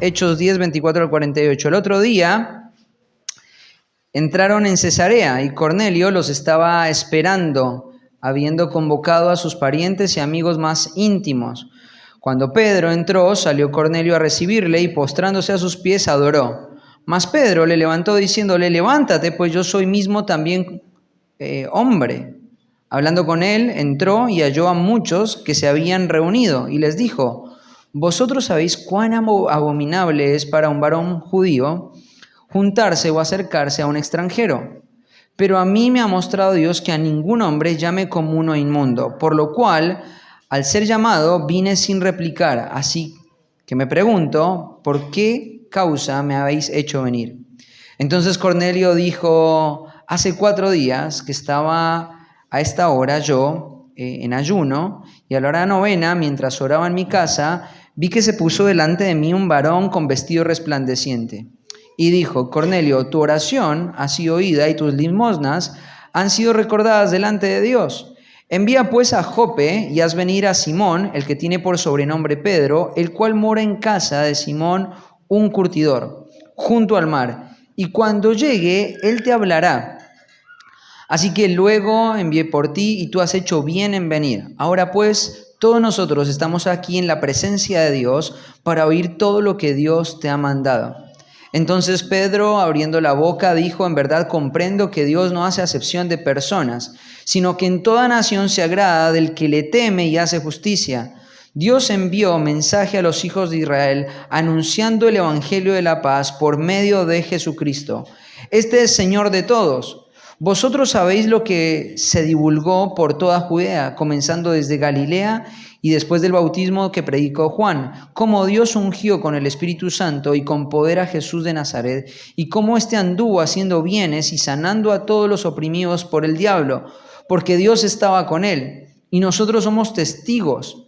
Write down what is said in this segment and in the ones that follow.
Hechos 10, 24 al 48. El otro día entraron en Cesarea y Cornelio los estaba esperando, habiendo convocado a sus parientes y amigos más íntimos. Cuando Pedro entró, salió Cornelio a recibirle y postrándose a sus pies adoró. Mas Pedro le levantó diciéndole: levántate, pues yo soy mismo también hombre. Hablando con él, entró y halló a muchos que se habían reunido y les dijo: vosotros sabéis cuán abominable es para un varón judío juntarse o acercarse a un extranjero. Pero a mí me ha mostrado Dios que a ningún hombre llame común o inmundo, por lo cual, al ser llamado, vine sin replicar. Así que me pregunto, ¿por qué causa me habéis hecho venir? Entonces Cornelio dijo: hace 4 días que estaba a esta hora yo en ayuno, y a la hora novena, mientras oraba en mi casa, vi que se puso delante de mí un varón con vestido resplandeciente. Y dijo: Cornelio, tu oración ha sido oída y tus limosnas han sido recordadas delante de Dios. Envía pues a Jope y haz venir a Simón, el que tiene por sobrenombre Pedro, el cual mora en casa de Simón, un curtidor, junto al mar. Y cuando llegue, él te hablará. Así que luego envié por ti y tú has hecho bien en venir. Ahora pues, todos nosotros estamos aquí en la presencia de Dios para oír todo lo que Dios te ha mandado. Entonces Pedro, abriendo la boca, dijo: en verdad comprendo que Dios no hace acepción de personas, sino que en toda nación se agrada del que le teme y hace justicia. Dios envió mensaje a los hijos de Israel, anunciando el evangelio de la paz por medio de Jesucristo. Este es Señor de todos. Vosotros sabéis lo que se divulgó por toda Judea, comenzando desde Galilea y después del bautismo que predicó Juan, cómo Dios ungió con el Espíritu Santo y con poder a Jesús de Nazaret, y cómo éste anduvo haciendo bienes y sanando a todos los oprimidos por el diablo, porque Dios estaba con él. Y nosotros somos testigos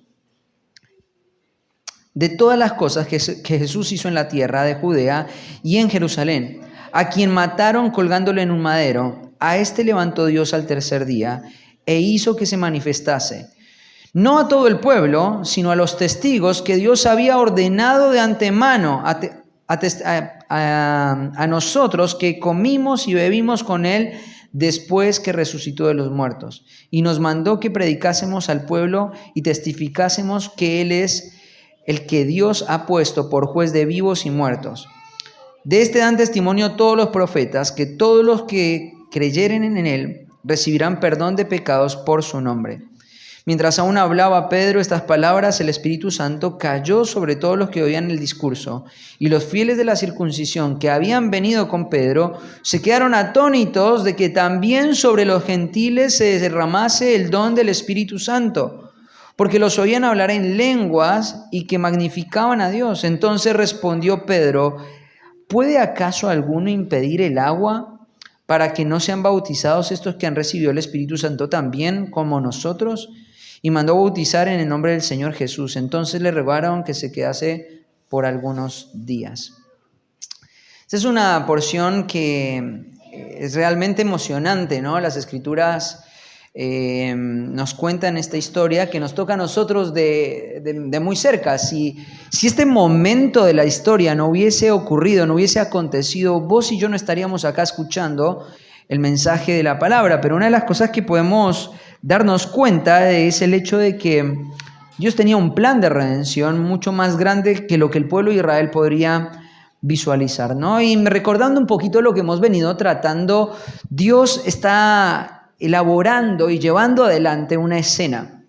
de todas las cosas que Jesús hizo en la tierra de Judea y en Jerusalén, a quien mataron colgándole en un madero. A este levantó Dios al tercer día e hizo que se manifestase, no a todo el pueblo, sino a los testigos que Dios había ordenado de antemano a nosotros, que comimos y bebimos con él después que resucitó de los muertos. Y nos mandó que predicásemos al pueblo y testificásemos que él es el que Dios ha puesto por juez de vivos y muertos. De este dan testimonio todos los profetas, que todos los que creyeren en él recibirán perdón de pecados por su nombre. Mientras aún hablaba Pedro estas palabras, el Espíritu Santo cayó sobre todos los que oían el discurso, y los fieles de la circuncisión que habían venido con Pedro se quedaron atónitos de que también sobre los gentiles se derramase el don del Espíritu Santo, porque los oían hablar en lenguas y que magnificaban a Dios. Entonces respondió Pedro: ¿puede acaso alguno impedir el agua para que no sean bautizados estos que han recibido el Espíritu Santo también como nosotros? Y mandó bautizar en el nombre del Señor Jesús. Entonces le rogaron que se quedase por algunos días. Esta es una porción que es realmente emocionante, ¿no? Las Escrituras nos cuentan esta historia que nos toca a nosotros de muy cerca. Si este momento de la historia no hubiese ocurrido, no hubiese acontecido, vos y yo no estaríamos acá escuchando el mensaje de la palabra. Pero una de las cosas que podemos darnos cuenta es el hecho de que Dios tenía un plan de redención mucho más grande que lo que el pueblo de Israel podría visualizar, ¿no? Y recordando un poquito lo que hemos venido tratando, Dios está elaborando y llevando adelante una escena.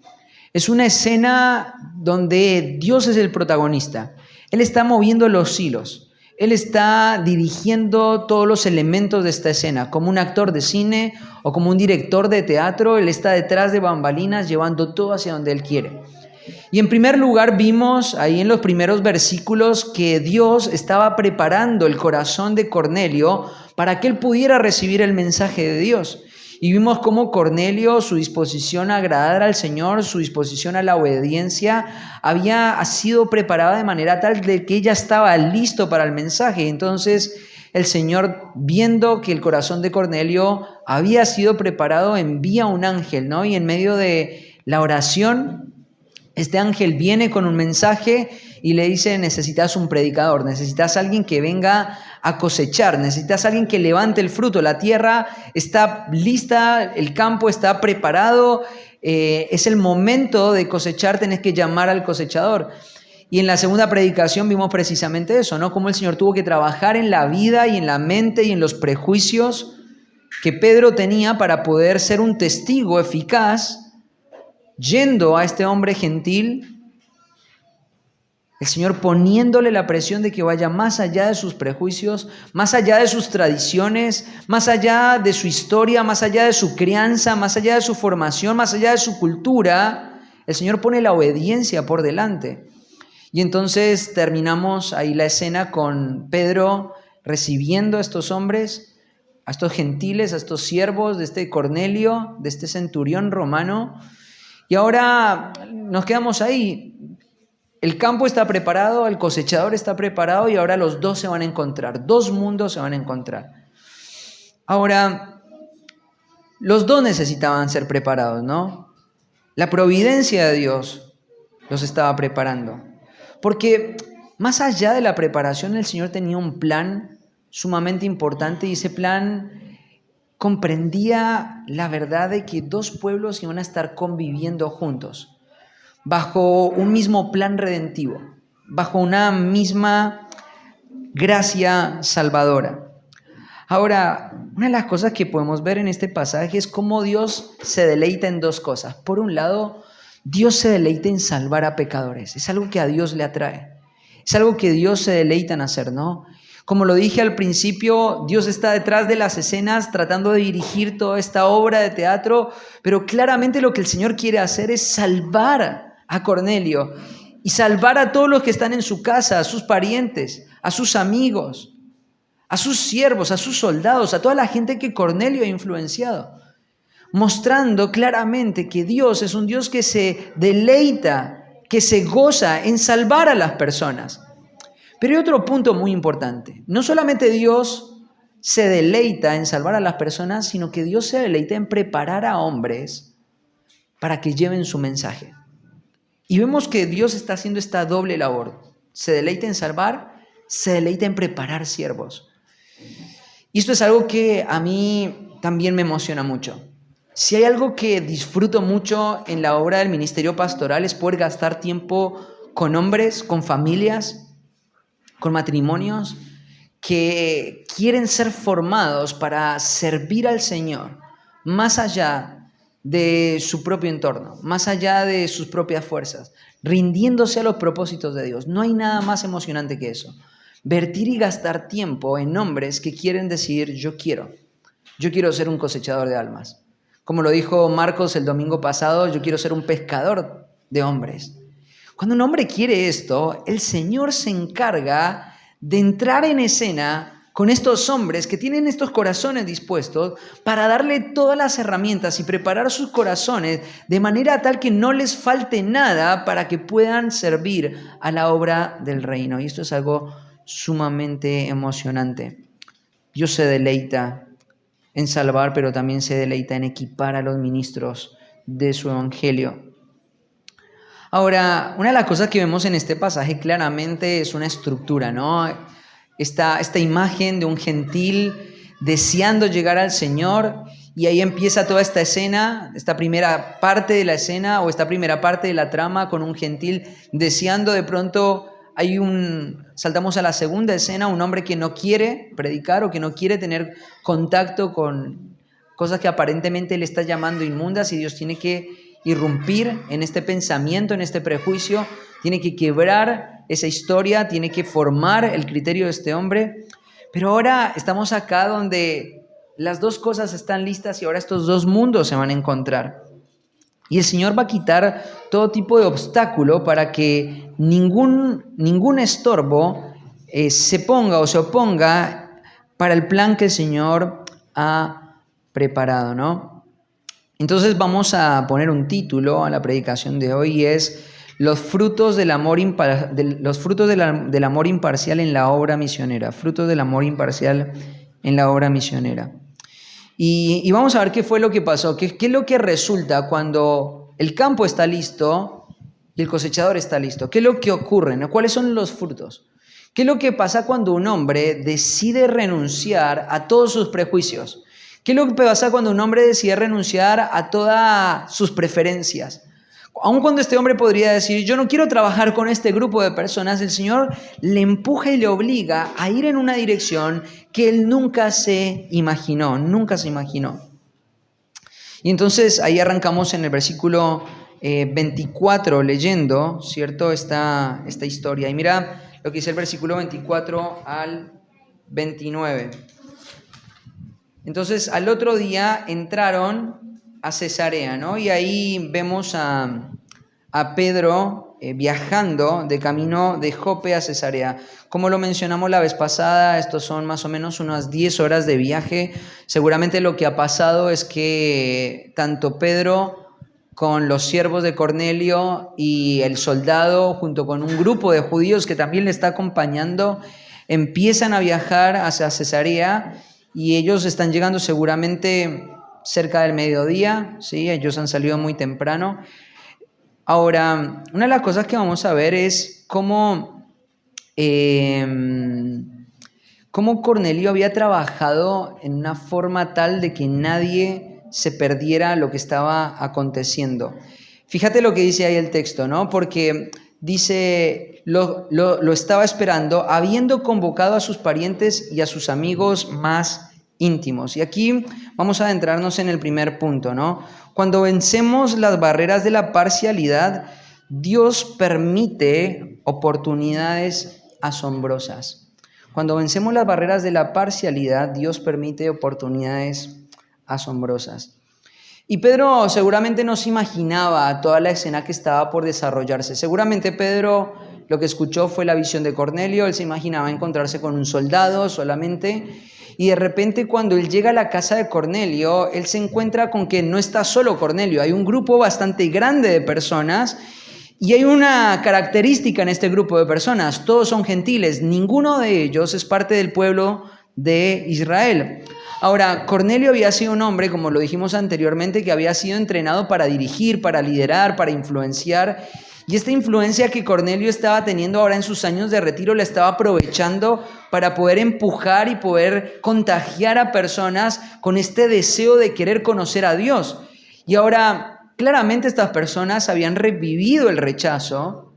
Es una escena donde Dios es el protagonista. Él está moviendo los hilos. Él está dirigiendo todos los elementos de esta escena. Como un actor de cine o como un director de teatro, Él está detrás de bambalinas llevando todo hacia donde Él quiere. Y en primer lugar vimos ahí en los primeros versículos que Dios estaba preparando el corazón de Cornelio para que él pudiera recibir el mensaje de Dios. Y vimos cómo Cornelio, su disposición a agradar al Señor, su disposición a la obediencia, había sido preparada de manera tal de que ella estaba listo para el mensaje. Entonces el Señor, viendo que el corazón de Cornelio había sido preparado, envía un ángel, ¿no? Y en medio de la oración, este ángel viene con un mensaje y le dice: necesitas un predicador, necesitas alguien que venga a cosechar, necesitas alguien que levante el fruto. La tierra está lista, el campo está preparado, es el momento de cosechar, tenés que llamar al cosechador. Y en la segunda predicación vimos precisamente eso, ¿no? Cómo el Señor tuvo que trabajar en la vida y en la mente y en los prejuicios que Pedro tenía para poder ser un testigo eficaz, yendo a este hombre gentil, el Señor poniéndole la presión de que vaya más allá de sus prejuicios, más allá de sus tradiciones, más allá de su historia, más allá de su crianza, más allá de su formación, más allá de su cultura. El Señor pone la obediencia por delante. Y entonces terminamos ahí la escena con Pedro recibiendo a estos hombres, a estos gentiles, a estos siervos de este Cornelio, de este centurión romano. Y ahora nos quedamos ahí. El campo está preparado, el cosechador está preparado y ahora los dos se van a encontrar. Dos mundos se van a encontrar. Ahora, los dos necesitaban ser preparados, ¿no? La providencia de Dios los estaba preparando. Porque más allá de la preparación, el Señor tenía un plan sumamente importante y ese plan comprendía la verdad de que dos pueblos iban a estar conviviendo juntos, bajo un mismo plan redentivo, bajo una misma gracia salvadora. Ahora, una de las cosas que podemos ver en este pasaje es cómo Dios se deleita en dos cosas. Por un lado, Dios se deleita en salvar a pecadores. Es algo que a Dios le atrae. Es algo que Dios se deleita en hacer, ¿no? Como lo dije al principio, Dios está detrás de las escenas tratando de dirigir toda esta obra de teatro, pero claramente lo que el Señor quiere hacer es salvar a Cornelio y salvar a todos los que están en su casa, a sus parientes, a sus amigos, a sus siervos, a sus soldados, a toda la gente que Cornelio ha influenciado, mostrando claramente que Dios es un Dios que se deleita, que se goza en salvar a las personas. Pero hay otro punto muy importante. No solamente Dios se deleita en salvar a las personas, sino que Dios se deleita en preparar a hombres para que lleven su mensaje. Y vemos que Dios está haciendo esta doble labor. Se deleita en salvar, se deleita en preparar siervos. Y esto es algo que a mí también me emociona mucho. Si hay algo que disfruto mucho en la obra del ministerio pastoral es poder gastar tiempo con hombres, con familias, con matrimonios que quieren ser formados para servir al Señor más allá de su propio entorno, más allá de sus propias fuerzas, rindiéndose a los propósitos de Dios. No hay nada más emocionante que eso. Vertir y gastar tiempo en hombres que quieren decir: yo quiero ser un cosechador de almas. Como lo dijo Marcos el domingo pasado, yo quiero ser un pescador de hombres. Cuando un hombre quiere esto, el Señor se encarga de entrar en escena con estos hombres que tienen estos corazones dispuestos para darle todas las herramientas y preparar sus corazones de manera tal que no les falte nada para que puedan servir a la obra del reino. Y esto es algo sumamente emocionante. Dios se deleita en salvar, pero también se deleita en equipar a los ministros de su evangelio. Ahora, una de las cosas que vemos en este pasaje claramente es una estructura, ¿no? Esta imagen de un gentil deseando llegar al Señor, y ahí empieza toda esta escena, esta primera parte de la escena o esta primera parte de la trama con un gentil deseando. De pronto saltamos a la segunda escena, un hombre que no quiere predicar o que no quiere tener contacto con cosas que aparentemente él está llamando inmundas, y Dios tiene que irrumpir en este pensamiento, en este prejuicio, tiene que quebrar esa historia, tiene que formar el criterio de este hombre. Pero ahora estamos acá donde las dos cosas están listas y ahora estos dos mundos se van a encontrar. Y el Señor va a quitar todo tipo de obstáculo para que ningún estorbo se ponga o se oponga para el plan que el Señor ha preparado, ¿no? Entonces vamos a poner un título a la predicación de hoy, y es los frutos del amor del amor imparcial en la obra misionera. Frutos del amor imparcial en la obra misionera. Y vamos a ver qué fue lo que pasó, qué es lo que resulta cuando el campo está listo y el cosechador está listo. ¿Qué es lo que ocurre, ¿no? ¿Cuáles son los frutos? ¿Qué es lo que pasa cuando un hombre decide renunciar a todos sus prejuicios? ¿Qué es lo que pasa cuando un hombre decide renunciar a todas sus preferencias? Aun cuando este hombre podría decir, yo no quiero trabajar con este grupo de personas, el Señor le empuja y le obliga a ir en una dirección que él nunca se imaginó. Y entonces ahí arrancamos en el versículo 24 leyendo, ¿cierto? Esta historia. Y mira lo que dice el versículo 24 al 29. Entonces al otro día entraron a Cesarea, ¿no? Y ahí vemos a Pedro viajando de camino de Jope a Cesarea. Como lo mencionamos la vez pasada, estos son más o menos unas 10 horas de viaje. Seguramente lo que ha pasado es que tanto Pedro con los siervos de Cornelio y el soldado, junto con un grupo de judíos que también le está acompañando, empiezan a viajar hacia Cesarea, y ellos están llegando seguramente cerca del mediodía, ¿sí? Ellos han salido muy temprano. Ahora, una de las cosas que vamos a ver es cómo Cornelio había trabajado en una forma tal de que nadie se perdiera lo que estaba aconteciendo. Fíjate lo que dice ahí el texto, ¿no? Porque dice, lo estaba esperando, habiendo convocado a sus parientes y a sus amigos más íntimos. Y aquí vamos a adentrarnos en el primer punto, ¿no? Cuando vencemos las barreras de la parcialidad, Dios permite oportunidades asombrosas. Cuando vencemos las barreras de la parcialidad, Dios permite oportunidades asombrosas. Y Pedro seguramente no se imaginaba toda la escena que estaba por desarrollarse. Seguramente Pedro lo que escuchó fue la visión de Cornelio. Él se imaginaba encontrarse con un soldado solamente. Y de repente cuando él llega a la casa de Cornelio, él se encuentra con que no está solo Cornelio. Hay un grupo bastante grande de personas. Y hay una característica en este grupo de personas. Todos son gentiles. Ninguno de ellos es parte del pueblo de Israel. Ahora, Cornelio había sido un hombre, como lo dijimos anteriormente, que había sido entrenado para dirigir, para liderar, para influenciar. Y esta influencia que Cornelio estaba teniendo ahora en sus años de retiro la estaba aprovechando para poder empujar y poder contagiar a personas con este deseo de querer conocer a Dios. Y ahora, claramente estas personas habían vivido el rechazo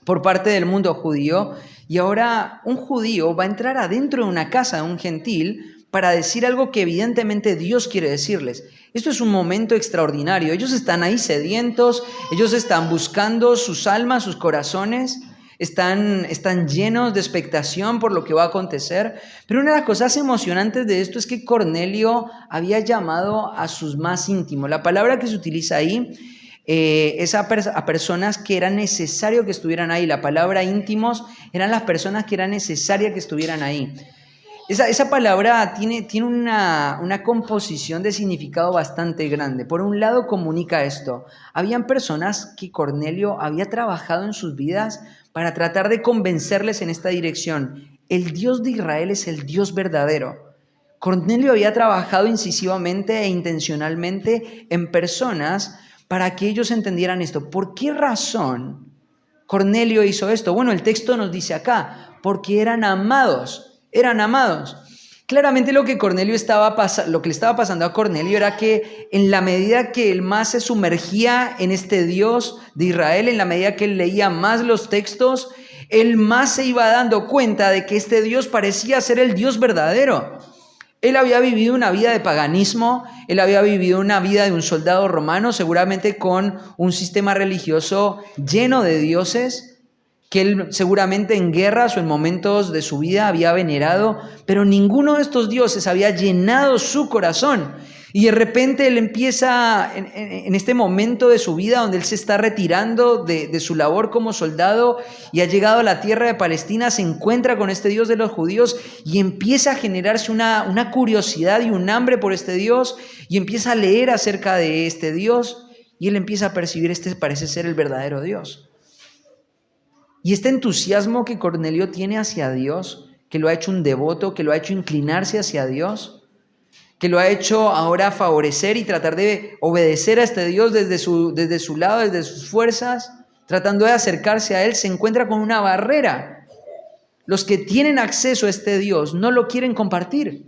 por parte del mundo judío, y ahora un judío va a entrar adentro de una casa de un gentil para decir algo que evidentemente Dios quiere decirles. Esto es un momento extraordinario. Ellos están ahí sedientos, ellos están buscando sus almas, sus corazones, están llenos de expectación por lo que va a acontecer. Pero una de las cosas emocionantes de esto es que Cornelio había llamado a sus más íntimos. La palabra que se utiliza ahí es a personas que era necesario que estuvieran ahí. La palabra íntimos eran las personas que era necesaria que estuvieran ahí. Esa palabra tiene una composición de significado bastante grande. Por un lado comunica esto. Habían personas que Cornelio había trabajado en sus vidas para tratar de convencerles en esta dirección. El Dios de Israel es el Dios verdadero. Cornelio había trabajado incisivamente e intencionalmente en personas para que ellos entendieran esto. ¿Por qué razón Cornelio hizo esto? Bueno, el texto nos dice acá, porque eran amados. Claramente lo que le estaba pasando a Cornelio era que en la medida que él más se sumergía en este Dios de Israel, en la medida que él leía más los textos, él más se iba dando cuenta de que este Dios parecía ser el Dios verdadero. Él había vivido una vida de paganismo, él había vivido una vida de un soldado romano, seguramente con un sistema religioso lleno de dioses, que él seguramente en guerras o en momentos de su vida había venerado, pero ninguno de estos dioses había llenado su corazón. Y de repente él empieza, en este momento de su vida donde él se está retirando de su labor como soldado y ha llegado a la tierra de Palestina, se encuentra con este Dios de los judíos y empieza a generarse una curiosidad y un hambre por este Dios y empieza a leer acerca de este Dios y él empieza a percibir, este parece ser el verdadero Dios. Y este entusiasmo que Cornelio tiene hacia Dios, que lo ha hecho un devoto, que lo ha hecho inclinarse hacia Dios, que lo ha hecho ahora favorecer y tratar de obedecer a este Dios desde su lado, desde sus fuerzas, tratando de acercarse a Él, se encuentra con una barrera. Los que tienen acceso a este Dios no lo quieren compartir.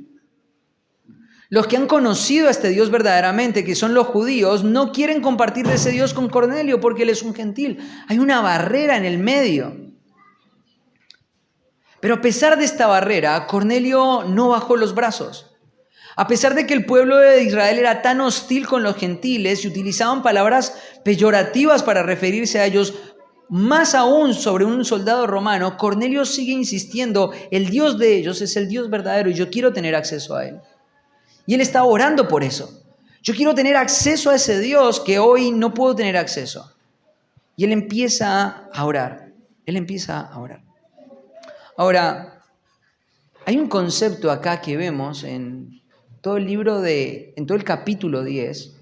Los que han conocido a este Dios verdaderamente, que son los judíos, no quieren compartir de ese Dios con Cornelio porque él es un gentil. Hay una barrera en el medio. Pero a pesar de esta barrera, Cornelio no bajó los brazos. A pesar de que el pueblo de Israel era tan hostil con los gentiles y utilizaban palabras peyorativas para referirse a ellos, más aún sobre un soldado romano, Cornelio sigue insistiendo, el Dios de ellos es el Dios verdadero y yo quiero tener acceso a Él. Y él está orando por eso. Yo quiero tener acceso a ese Dios que hoy no puedo tener acceso. Y él empieza a orar. Él empieza a orar. Ahora, hay un concepto acá que vemos en todo el libro en todo el capítulo 10,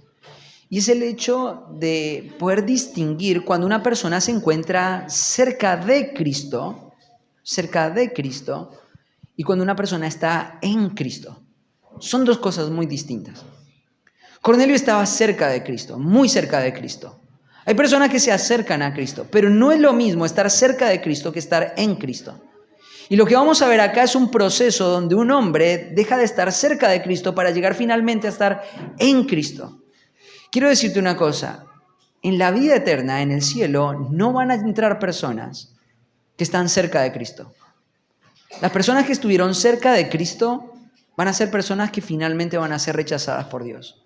y es el hecho de poder distinguir cuando una persona se encuentra cerca de Cristo, y cuando una persona está en Cristo. Son dos cosas muy distintas. Cornelio estaba cerca de Cristo, muy cerca de Cristo. Hay personas que se acercan a Cristo, pero no es lo mismo estar cerca de Cristo que estar en Cristo. Y lo que vamos a ver acá es un proceso donde un hombre deja de estar cerca de Cristo para llegar finalmente a estar en Cristo. Quiero decirte una cosa, en la vida eterna, en el cielo, no van a entrar personas que están cerca de Cristo. Las personas que estuvieron cerca de Cristo van a ser personas que finalmente van a ser rechazadas por Dios.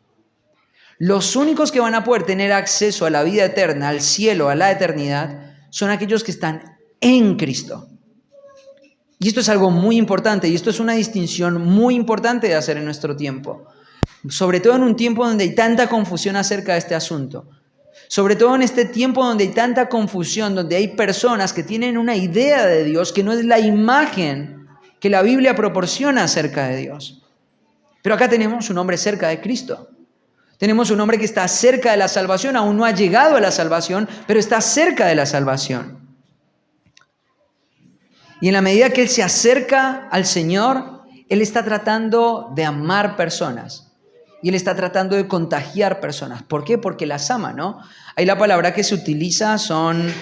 Los únicos que van a poder tener acceso a la vida eterna, al cielo, a la eternidad, son aquellos que están en Cristo. Y esto es algo muy importante, y esto es una distinción muy importante de hacer en nuestro tiempo. Sobre todo en un tiempo donde hay tanta confusión acerca de este asunto. Sobre todo en este tiempo donde hay tanta confusión, donde hay personas que tienen una idea de Dios que no es la imagen que la Biblia proporciona acerca de Dios. Pero acá tenemos un hombre cerca de Cristo. Tenemos un hombre que está cerca de la salvación, aún no ha llegado a la salvación, pero está cerca de la salvación. Y en la medida que él se acerca al Señor, él está tratando de amar personas. Y él está tratando de contagiar personas. ¿Por qué? Porque las ama, ¿no? Ahí la palabra que se utiliza son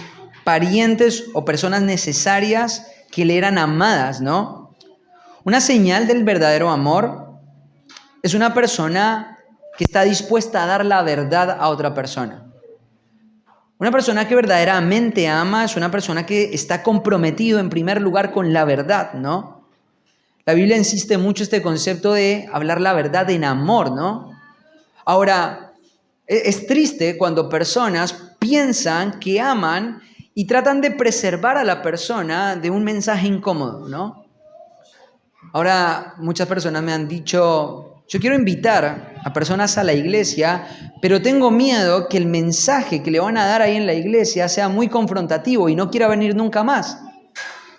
parientes o personas necesarias que le eran amadas, ¿no? Una señal del verdadero amor es una persona que está dispuesta a dar la verdad a otra persona. Una persona que verdaderamente ama es una persona que está comprometido en primer lugar con la verdad, ¿no? La Biblia insiste mucho este concepto de hablar la verdad en amor, ¿no? Ahora, es triste cuando personas piensan que aman y tratan de preservar a la persona de un mensaje incómodo, ¿no? Ahora, muchas personas me han dicho, yo quiero invitar a personas a la iglesia, pero tengo miedo que el mensaje que le van a dar ahí en la iglesia sea muy confrontativo y no quiera venir nunca más.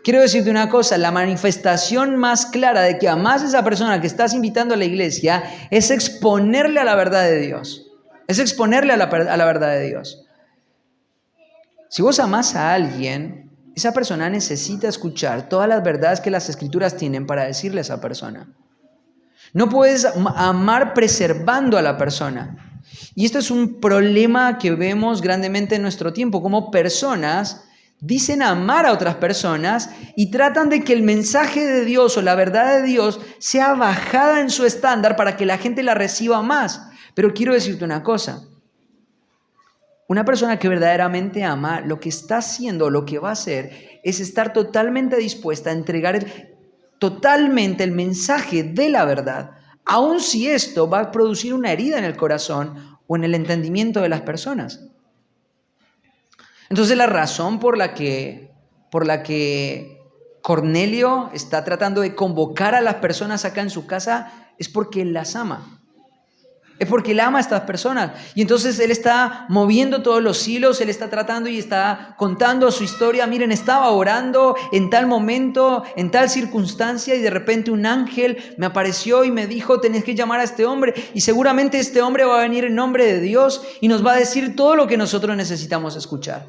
Quiero decirte una cosa, la manifestación más clara de que amás a esa persona que estás invitando a la iglesia es exponerle a la verdad de Dios. Es exponerle a la verdad de Dios. Si vos amás a alguien, esa persona necesita escuchar todas las verdades que las Escrituras tienen para decirle a esa persona. No puedes amar preservando a la persona. Y esto es un problema que vemos grandemente en nuestro tiempo, como personas dicen amar a otras personas y tratan de que el mensaje de Dios o la verdad de Dios sea bajada en su estándar para que la gente la reciba más. Pero quiero decirte una cosa. Una persona que verdaderamente ama, lo que está haciendo, lo que va a hacer, es estar totalmente dispuesta a entregar totalmente el mensaje de la verdad, aun si esto va a producir una herida en el corazón o en el entendimiento de las personas. Entonces la razón por la que Cornelio está tratando de convocar a las personas acá en su casa es porque él las ama. Es porque él ama a estas personas. Y entonces él está moviendo todos los hilos, él está tratando y está contando su historia. Miren, estaba orando en tal momento, en tal circunstancia, y de repente un ángel me apareció y me dijo, tenés que llamar a este hombre. Y seguramente este hombre va a venir en nombre de Dios y nos va a decir todo lo que nosotros necesitamos escuchar,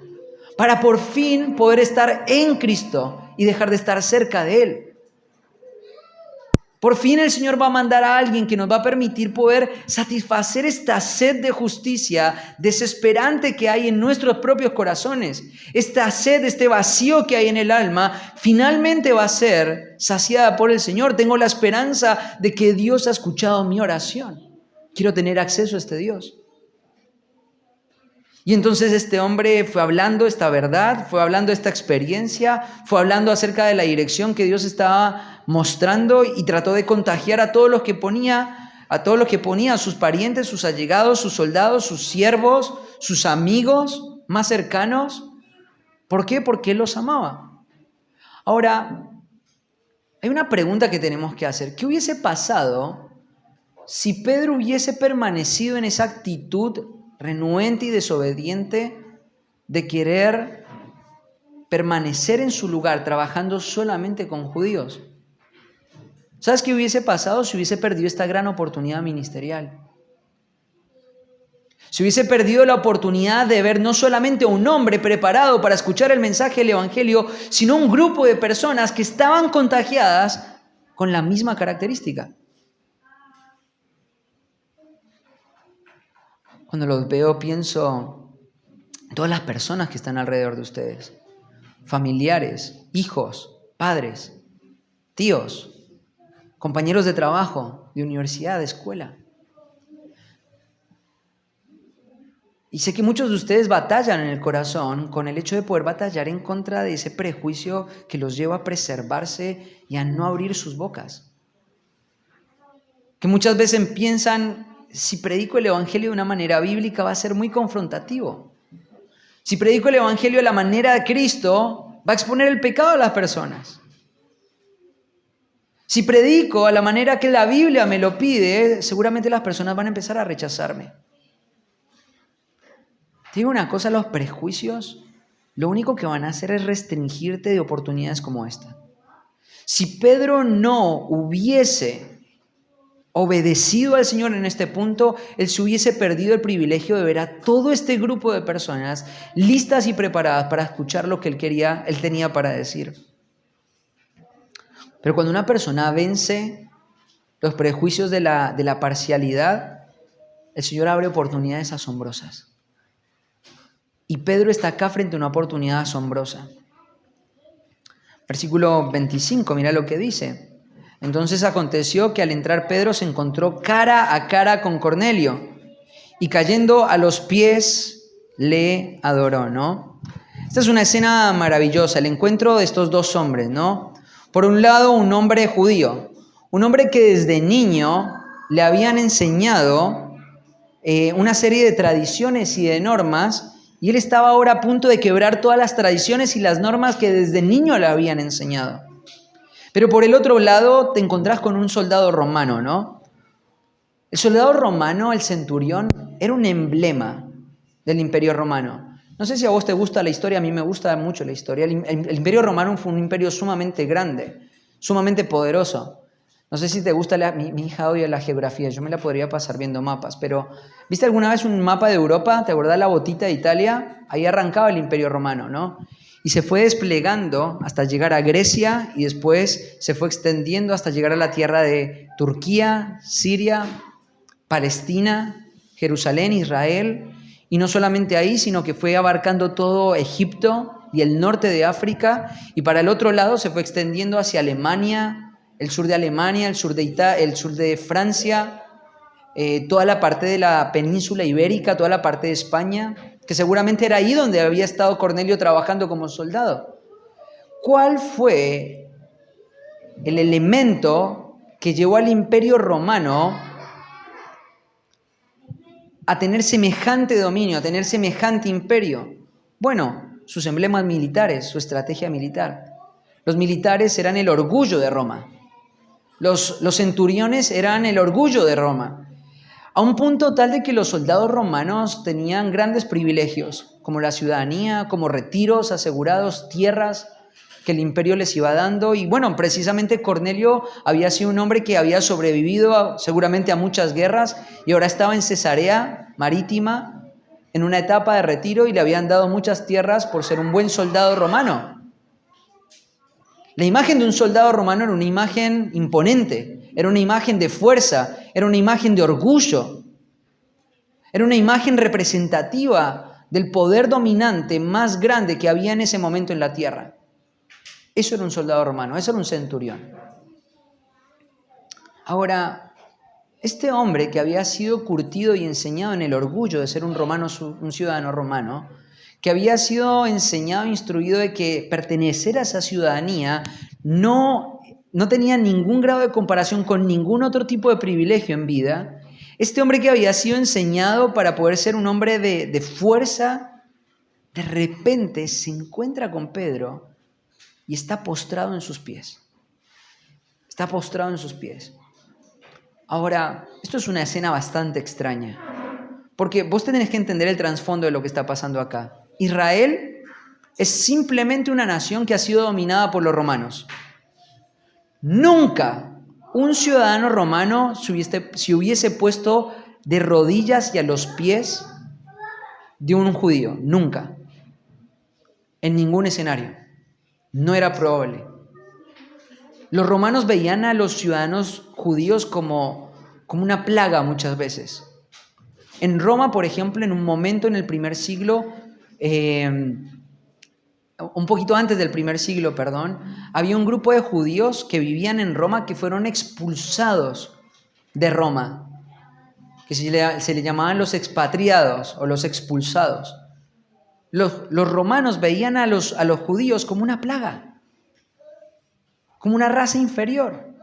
para por fin poder estar en Cristo y dejar de estar cerca de Él. Por fin el Señor va a mandar a alguien que nos va a permitir poder satisfacer esta sed de justicia desesperante que hay en nuestros propios corazones. Esta sed, este vacío que hay en el alma, finalmente va a ser saciada por el Señor. Tengo la esperanza de que Dios ha escuchado mi oración. Quiero tener acceso a este Dios. Y entonces este hombre fue hablando esta verdad, fue hablando esta experiencia, fue hablando acerca de la dirección que Dios estaba mostrando y trató de contagiar a todos los que ponía, a sus parientes, sus allegados, sus soldados, sus siervos, sus amigos más cercanos. ¿Por qué? Porque él los amaba. Ahora, hay una pregunta que tenemos que hacer. ¿Qué hubiese pasado si Pedro hubiese permanecido en esa actitud renuente y desobediente de querer permanecer en su lugar trabajando solamente con judíos? ¿Sabes qué hubiese pasado si hubiese perdido esta gran oportunidad ministerial? Si hubiese perdido la oportunidad de ver no solamente a un hombre preparado para escuchar el mensaje del Evangelio, sino un grupo de personas que estaban contagiadas con la misma característica. Cuando los veo, pienso en todas las personas que están alrededor de ustedes. Familiares, hijos, padres, tíos, compañeros de trabajo, de universidad, de escuela. Y sé que muchos de ustedes batallan en el corazón con el hecho de poder batallar en contra de ese prejuicio que los lleva a preservarse y a no abrir sus bocas. Que muchas veces piensan, si predico el Evangelio de una manera bíblica va a ser muy confrontativo. Si predico el Evangelio de la manera de Cristo, va a exponer el pecado a las personas. Si predico a la manera que la Biblia me lo pide, seguramente las personas van a empezar a rechazarme. Te digo una cosa, los prejuicios lo único que van a hacer es restringirte de oportunidades como esta. Si Pedro no hubiese obedecido al Señor en este punto, él se hubiese perdido el privilegio de ver a todo este grupo de personas listas y preparadas para escuchar lo que él tenía para decir. Pero cuando una persona vence los prejuicios de la parcialidad, el Señor abre oportunidades asombrosas. Y Pedro está acá frente a una oportunidad asombrosa. Versículo 25, mira lo que dice. Entonces aconteció que al entrar Pedro se encontró cara a cara con Cornelio y cayendo a los pies le adoró, ¿no? Esta es una escena maravillosa, el encuentro de estos dos hombres, ¿no? Por un lado, un hombre judío, un hombre que desde niño le habían enseñado una serie de tradiciones y de normas, y él estaba ahora a punto de quebrar todas las tradiciones y las normas que desde niño le habían enseñado. Pero por el otro lado te encontrás con un soldado romano, ¿no? El soldado romano, el centurión, era un emblema del Imperio Romano. No sé si a vos te gusta la historia, a mí me gusta mucho la historia. El Imperio Romano fue un imperio sumamente grande, sumamente poderoso. No sé si te gusta, mi hija odia la geografía, yo me la podría pasar viendo mapas, pero ¿viste alguna vez un mapa de Europa? ¿Te acordás la botita de Italia? Ahí arrancaba el Imperio Romano, ¿no? Y se fue desplegando hasta llegar a Grecia y después se fue extendiendo hasta llegar a la tierra de Turquía, Siria, Palestina, Jerusalén, Israel. Y no solamente ahí, sino que fue abarcando todo Egipto y el norte de África. Y para el otro lado se fue extendiendo hacia Alemania, el sur de Alemania, el sur de Francia, toda la parte de la península ibérica, toda la parte de España, que seguramente era ahí donde había estado Cornelio trabajando como soldado. ¿Cuál fue el elemento que llevó al Imperio Romano a tener semejante dominio, a tener semejante imperio? Bueno, sus emblemas militares, su estrategia militar. Los militares eran el orgullo de Roma. Los centuriones eran el orgullo de Roma. A un punto tal de que los soldados romanos tenían grandes privilegios, como la ciudadanía, como retiros asegurados, tierras que el imperio les iba dando. Y bueno, precisamente Cornelio había sido un hombre que había sobrevivido seguramente a muchas guerras y ahora estaba en Cesarea Marítima, en una etapa de retiro, y le habían dado muchas tierras por ser un buen soldado romano. La imagen de un soldado romano era una imagen imponente, era una imagen de fuerza, era una imagen de orgullo, era una imagen representativa del poder dominante más grande que había en ese momento en la tierra. Eso era un soldado romano, eso era un centurión. Ahora, este hombre que había sido curtido y enseñado en el orgullo de ser un romano, un ciudadano romano, que había sido enseñado e instruido de que pertenecer a esa ciudadanía no tenía ningún grado de comparación con ningún otro tipo de privilegio en vida, este hombre que había sido enseñado para poder ser un hombre de fuerza, de repente se encuentra con Pedro y está postrado en sus pies. Está postrado en sus pies. Ahora, esto es una escena bastante extraña, porque vos tenés que entender el trasfondo de lo que está pasando acá. Israel es simplemente una nación que ha sido dominada por los romanos. Nunca un ciudadano romano se hubiese puesto de rodillas y a los pies de un judío. Nunca. En ningún escenario. No era probable. Los romanos veían a los ciudadanos judíos como una plaga muchas veces. En Roma, por ejemplo, en un momento en el primer siglo, un poquito antes del primer siglo, había un grupo de judíos que vivían en Roma que fueron expulsados de Roma, que se le llamaban los expatriados o los expulsados. Los romanos veían a los judíos como una plaga, como una raza inferior,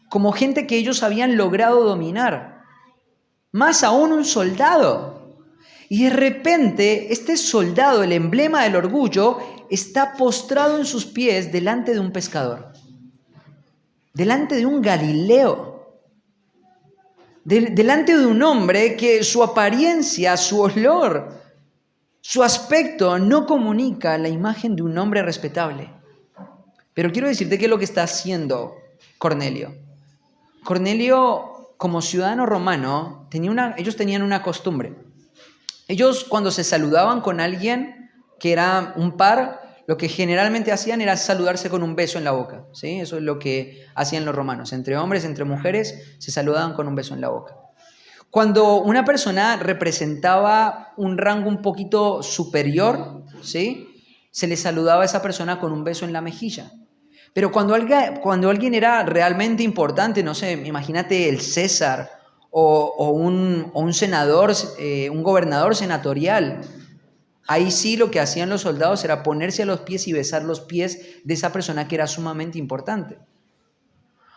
como gente que ellos habían logrado dominar, más aún un soldado. Y de repente, este soldado, el emblema del orgullo, está postrado en sus pies delante de un pescador, delante de un Galileo, delante de un hombre que su apariencia, su olor, su aspecto no comunica la imagen de un hombre respetable. Pero quiero decirte qué es lo que está haciendo Cornelio. Cornelio, como ciudadano romano, ellos tenían una costumbre. Ellos, cuando se saludaban con alguien que era un par, lo que generalmente hacían era saludarse con un beso en la boca, ¿sí? Eso es lo que hacían los romanos. Entre hombres, entre mujeres, se saludaban con un beso en la boca. Cuando una persona representaba un rango un poquito superior, ¿sí?, se le saludaba a esa persona con un beso en la mejilla. Pero cuando alguien era realmente importante, no sé, imagínate el César o un senador, un gobernador senatorial, ahí sí lo que hacían los soldados era ponerse a los pies y besar los pies de esa persona que era sumamente importante.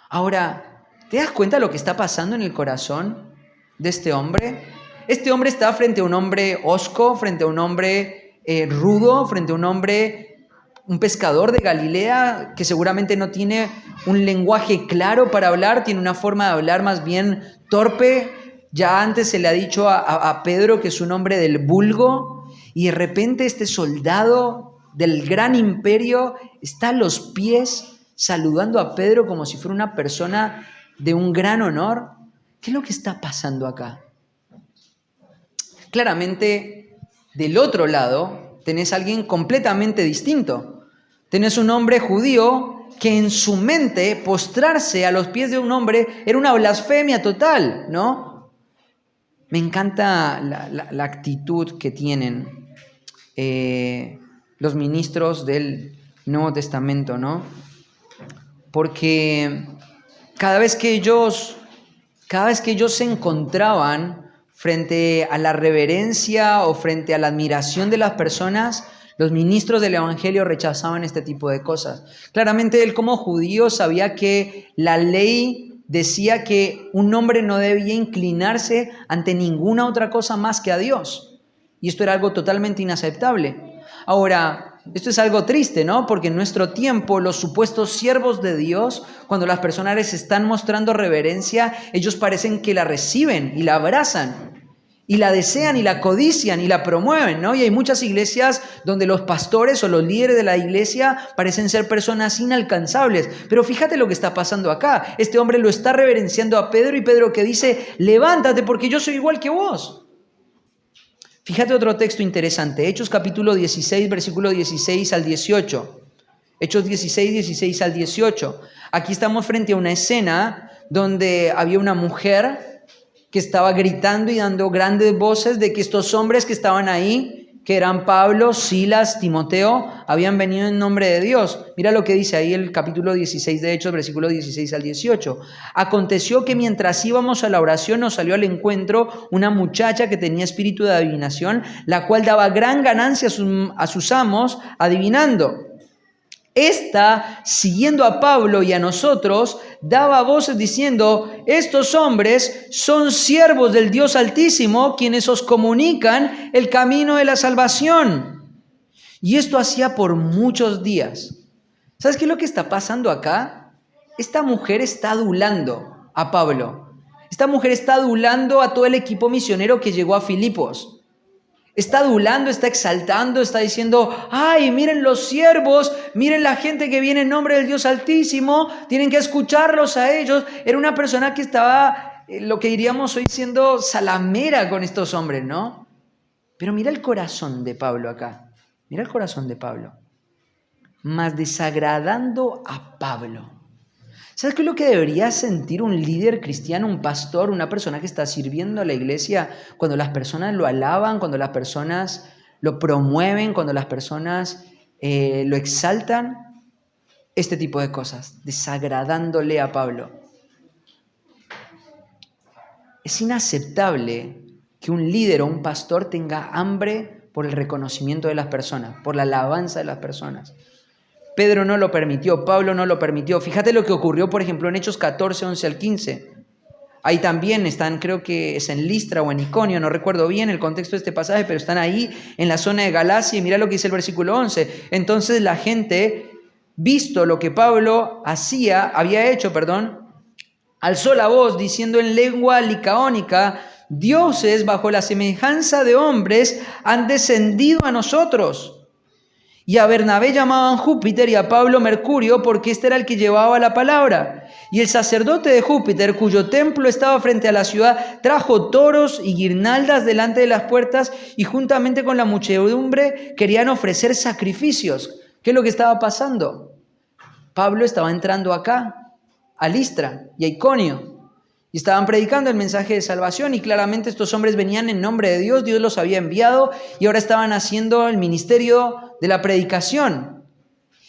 Ahora, ¿te das cuenta de lo que está pasando en el corazón de este hombre? Este hombre está frente a un hombre hosco, frente a un hombre rudo, frente a un pescador de Galilea que seguramente no tiene un lenguaje claro para hablar, tiene una forma de hablar más bien torpe. Ya antes se le ha dicho a Pedro que es un hombre del vulgo, y de repente este soldado del gran imperio está a los pies saludando a Pedro como si fuera una persona de un gran honor. ¿Qué es lo que está pasando acá? Claramente, del otro lado tenés a alguien completamente distinto. Tenés un hombre judío que en su mente postrarse a los pies de un hombre era una blasfemia total, ¿no? Me encanta la actitud que tienen los ministros del Nuevo Testamento, ¿no? Porque cada vez que ellos se encontraban frente a la reverencia o frente a la admiración de las personas, Los ministros del Evangelio rechazaban este tipo de cosas. Claramente él como judío sabía que la ley decía que un hombre no debía inclinarse ante ninguna otra cosa más que a Dios. Y esto era algo totalmente inaceptable. Ahora, esto es algo triste, ¿no? Porque en nuestro tiempo los supuestos siervos de Dios, cuando las personas les están mostrando reverencia, ellos parecen que la reciben y la abrazan. Y la desean y la codician y la promueven, ¿no? Y hay muchas iglesias donde los pastores o los líderes de la iglesia parecen ser personas inalcanzables. Pero fíjate lo que está pasando acá. Este hombre lo está reverenciando a Pedro y Pedro que dice, levántate porque yo soy igual que vos. Fíjate otro texto interesante. Hechos capítulo 16, versículo 16 al 18. Hechos 16, 16 al 18. Aquí estamos frente a una escena donde había una mujer que estaba gritando y dando grandes voces de que estos hombres que estaban ahí, que eran Pablo, Silas, Timoteo, habían venido en nombre de Dios. Mira lo que dice ahí el capítulo 16 de Hechos, versículo 16 al 18. Aconteció que mientras íbamos a la oración nos salió al encuentro una muchacha que tenía espíritu de adivinación, la cual daba gran ganancia a sus amos adivinando. Esta, siguiendo a Pablo y a nosotros, daba voces diciendo, estos hombres son siervos del Dios Altísimo, quienes os comunican el camino de la salvación. Y esto hacía por muchos días. ¿Sabes qué es lo que está pasando acá? Esta mujer está adulando a Pablo. Esta mujer está adulando a todo el equipo misionero que llegó a Filipos. Está adulando, está exaltando, está diciendo, ay, miren los siervos, miren la gente que viene en nombre del Dios Altísimo, tienen que escucharlos a ellos. Era una persona que estaba, lo que diríamos hoy, siendo salamera con estos hombres, ¿no? Pero mira el corazón de Pablo acá, mira el corazón de Pablo. Mas desagradando a Pablo. ¿Sabes qué es lo que debería sentir un líder cristiano, un pastor, una persona que está sirviendo a la iglesia cuando las personas lo alaban, cuando las personas lo promueven, cuando las personas lo exaltan? Este tipo de cosas, desagradándole a Pablo. Es inaceptable que un líder o un pastor tenga hambre por el reconocimiento de las personas, por la alabanza de las personas. Pedro no lo permitió, Pablo no lo permitió. Fíjate lo que ocurrió, por ejemplo, en Hechos 14, 11 al 15. Ahí también están, creo que es en Listra o en Iconio, no recuerdo bien el contexto de este pasaje, pero están ahí en la zona de Galacia y mira lo que dice el versículo 11. Entonces la gente, visto lo que Pablo había hecho, alzó la voz diciendo en lengua licaónica, dioses bajo la semejanza de hombres han descendido a nosotros. Y a Bernabé llamaban Júpiter y a Pablo Mercurio, porque este era el que llevaba la palabra. Y el sacerdote de Júpiter, cuyo templo estaba frente a la ciudad, trajo toros y guirnaldas delante de las puertas y juntamente con la muchedumbre querían ofrecer sacrificios. ¿Qué es lo que estaba pasando? Pablo estaba entrando acá, a Listra y a Iconio, y estaban predicando el mensaje de salvación y claramente estos hombres venían en nombre de Dios, Dios los había enviado y ahora estaban haciendo el ministerio de la predicación.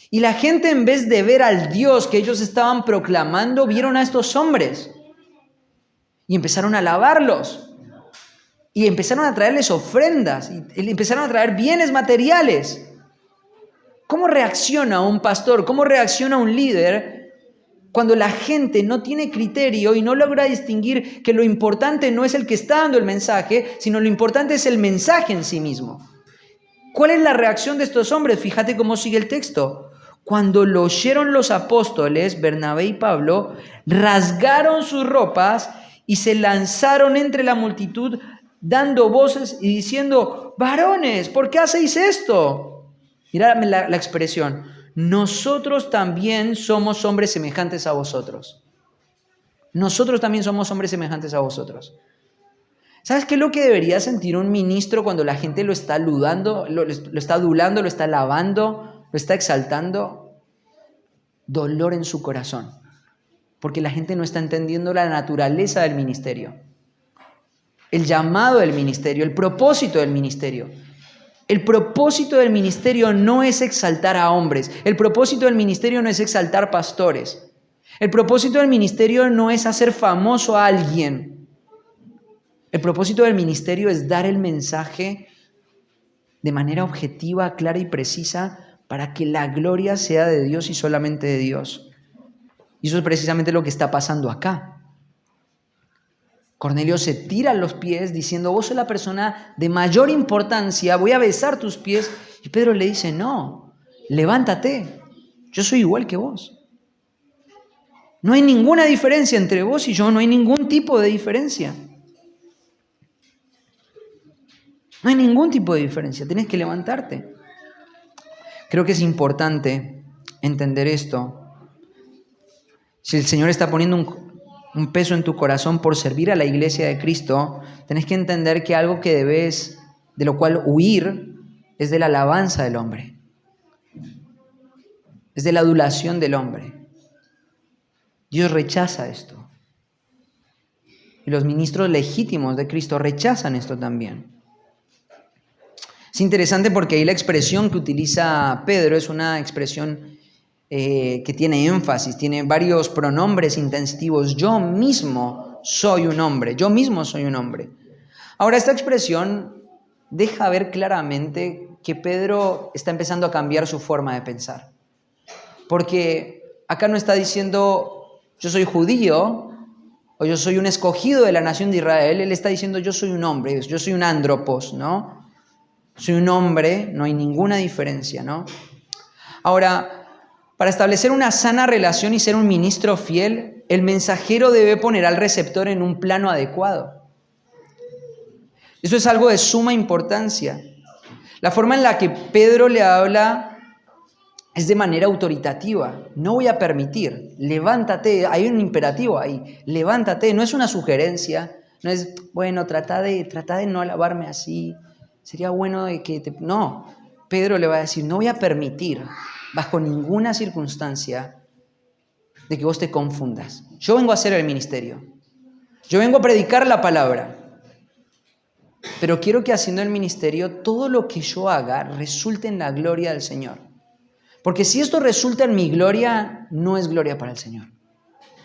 Y la gente, en vez de ver al Dios que ellos estaban proclamando, vieron a estos hombres y empezaron a alabarlos y empezaron a traerles ofrendas y empezaron a traer bienes materiales. ¿Cómo reacciona un pastor? ¿Cómo reacciona un líder cuando la gente no tiene criterio y no logra distinguir que lo importante no es el que está dando el mensaje, sino lo importante es el mensaje en sí mismo? ¿Cuál es la reacción de estos hombres? Fíjate cómo sigue el texto. Cuando lo oyeron los apóstoles, Bernabé y Pablo, rasgaron sus ropas y se lanzaron entre la multitud, dando voces y diciendo, varones, ¿por qué hacéis esto? Mirad la expresión. Nosotros también somos hombres semejantes a vosotros. Nosotros también somos hombres semejantes a vosotros. ¿Sabes qué es lo que debería sentir un ministro cuando la gente lo está aludando, lo está adulando, lo está alabando, lo está exaltando? Dolor en su corazón, porque la gente no está entendiendo la naturaleza del ministerio, el llamado del ministerio, el propósito del ministerio. El propósito del ministerio no es exaltar a hombres, el propósito del ministerio no es exaltar pastores, el propósito del ministerio no es hacer famoso a alguien. El propósito del ministerio es dar el mensaje de manera objetiva, clara y precisa, para que la gloria sea de Dios y solamente de Dios. Y eso es precisamente lo que está pasando acá. Cornelio se tira a los pies diciendo, vos sos la persona de mayor importancia, voy a besar tus pies. Y Pedro le dice, no, levántate, yo soy igual que vos. No hay ninguna diferencia entre vos y yo, no hay ningún tipo de diferencia. No hay ningún tipo de diferencia, tenés que levantarte. Creo que es importante entender esto. Si el Señor está poniendo un peso en tu corazón por servir a la iglesia de Cristo, tenés que entender que algo que debes, de lo cual huir, es de la alabanza del hombre. Es de la adulación del hombre. Dios rechaza esto. Y los ministros legítimos de Cristo rechazan esto también. Es interesante porque ahí la expresión que utiliza Pedro es una expresión que tiene énfasis, tiene varios pronombres intensivos. Yo mismo soy un hombre, yo mismo soy un hombre. Ahora, esta expresión deja ver claramente que Pedro está empezando a cambiar su forma de pensar. Porque acá no está diciendo yo soy judío o yo soy un escogido de la nación de Israel. Él está diciendo yo soy un hombre, yo soy un andropos, ¿no? Soy un hombre, no hay ninguna diferencia, ¿no? Ahora, para establecer una sana relación y ser un ministro fiel, el mensajero debe poner al receptor en un plano adecuado. Eso es algo de suma importancia. La forma en la que Pedro le habla es de manera autoritativa. No voy a permitir, levántate, hay un imperativo ahí, levántate, no es una sugerencia, no es, bueno, trata de no alabarme así, sería bueno de que te... No, Pedro le va a decir, no voy a permitir bajo ninguna circunstancia de que vos te confundas. Yo vengo a hacer el ministerio, yo vengo a predicar la palabra, pero quiero que haciendo el ministerio todo lo que yo haga resulte en la gloria del Señor. Porque si esto resulta en mi gloria, no es gloria para el Señor.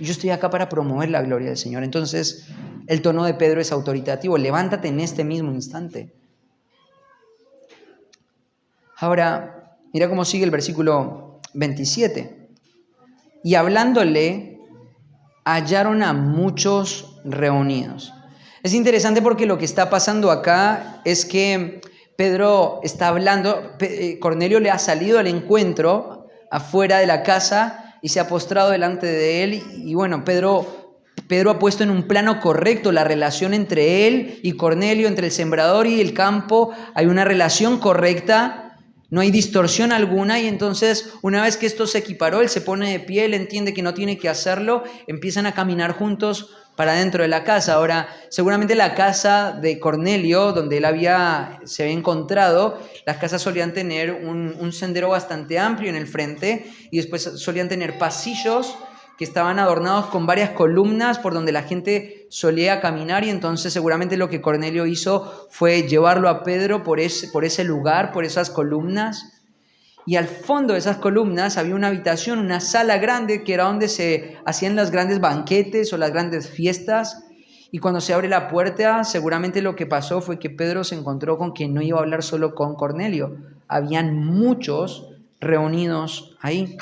Y yo estoy acá para promover la gloria del Señor. Entonces, el tono de Pedro es autoritativo. Levántate en este mismo instante. Ahora, mira cómo sigue el versículo 27. Y hablándole, hallaron a muchos reunidos. Es interesante porque lo que está pasando acá es que Pedro está hablando, Cornelio le ha salido al encuentro afuera de la casa y se ha postrado delante de él. Y bueno, Pedro ha puesto en un plano correcto la relación entre él y Cornelio, entre el sembrador y el campo. Hay una relación correcta, no hay distorsión alguna. Y entonces, una vez que esto se equiparó, él se pone de pie, él entiende que no tiene que hacerlo, empiezan a caminar juntos para dentro de la casa. Ahora, seguramente la casa de Cornelio, donde él se había encontrado, las casas solían tener un sendero bastante amplio en el frente y después solían tener pasillos que estaban adornados con varias columnas por donde la gente solía caminar, y entonces seguramente lo que Cornelio hizo fue llevarlo a Pedro por ese lugar, por esas columnas. Y al fondo de esas columnas había una habitación, una sala grande, que era donde se hacían los grandes banquetes o las grandes fiestas. Y cuando se abre la puerta, seguramente lo que pasó fue que Pedro se encontró con que no iba a hablar solo con Cornelio. Habían muchos reunidos ahí.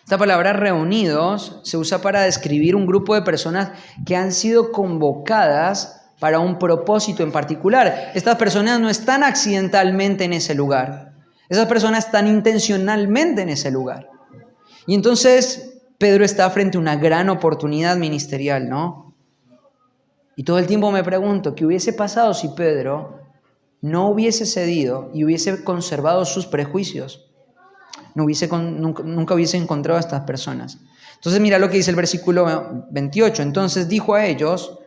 Esta palabra reunidos se usa para describir un grupo de personas que han sido convocadas para un propósito en particular. Estas personas no están accidentalmente en ese lugar. Esas personas están intencionalmente en ese lugar. Y entonces Pedro está frente a una gran oportunidad ministerial, ¿no? Y todo el tiempo me pregunto, ¿qué hubiese pasado si Pedro no hubiese cedido y hubiese conservado sus prejuicios? Nunca hubiese encontrado a estas personas. Entonces mira lo que dice el versículo 28. Entonces dijo a ellos: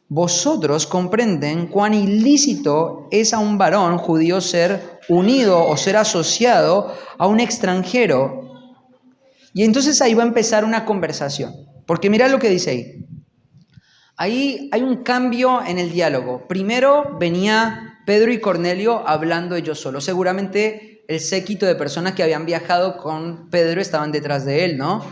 vosotros comprenden cuán ilícito es a un varón judío ser unido o ser asociado a un extranjero. Y entonces ahí va a empezar una conversación. Porque mira lo que dice ahí. Ahí hay un cambio en el diálogo. Primero venía Pedro y Cornelio hablando ellos solos. Seguramente el séquito de personas que habían viajado con Pedro estaban detrás de él, ¿no?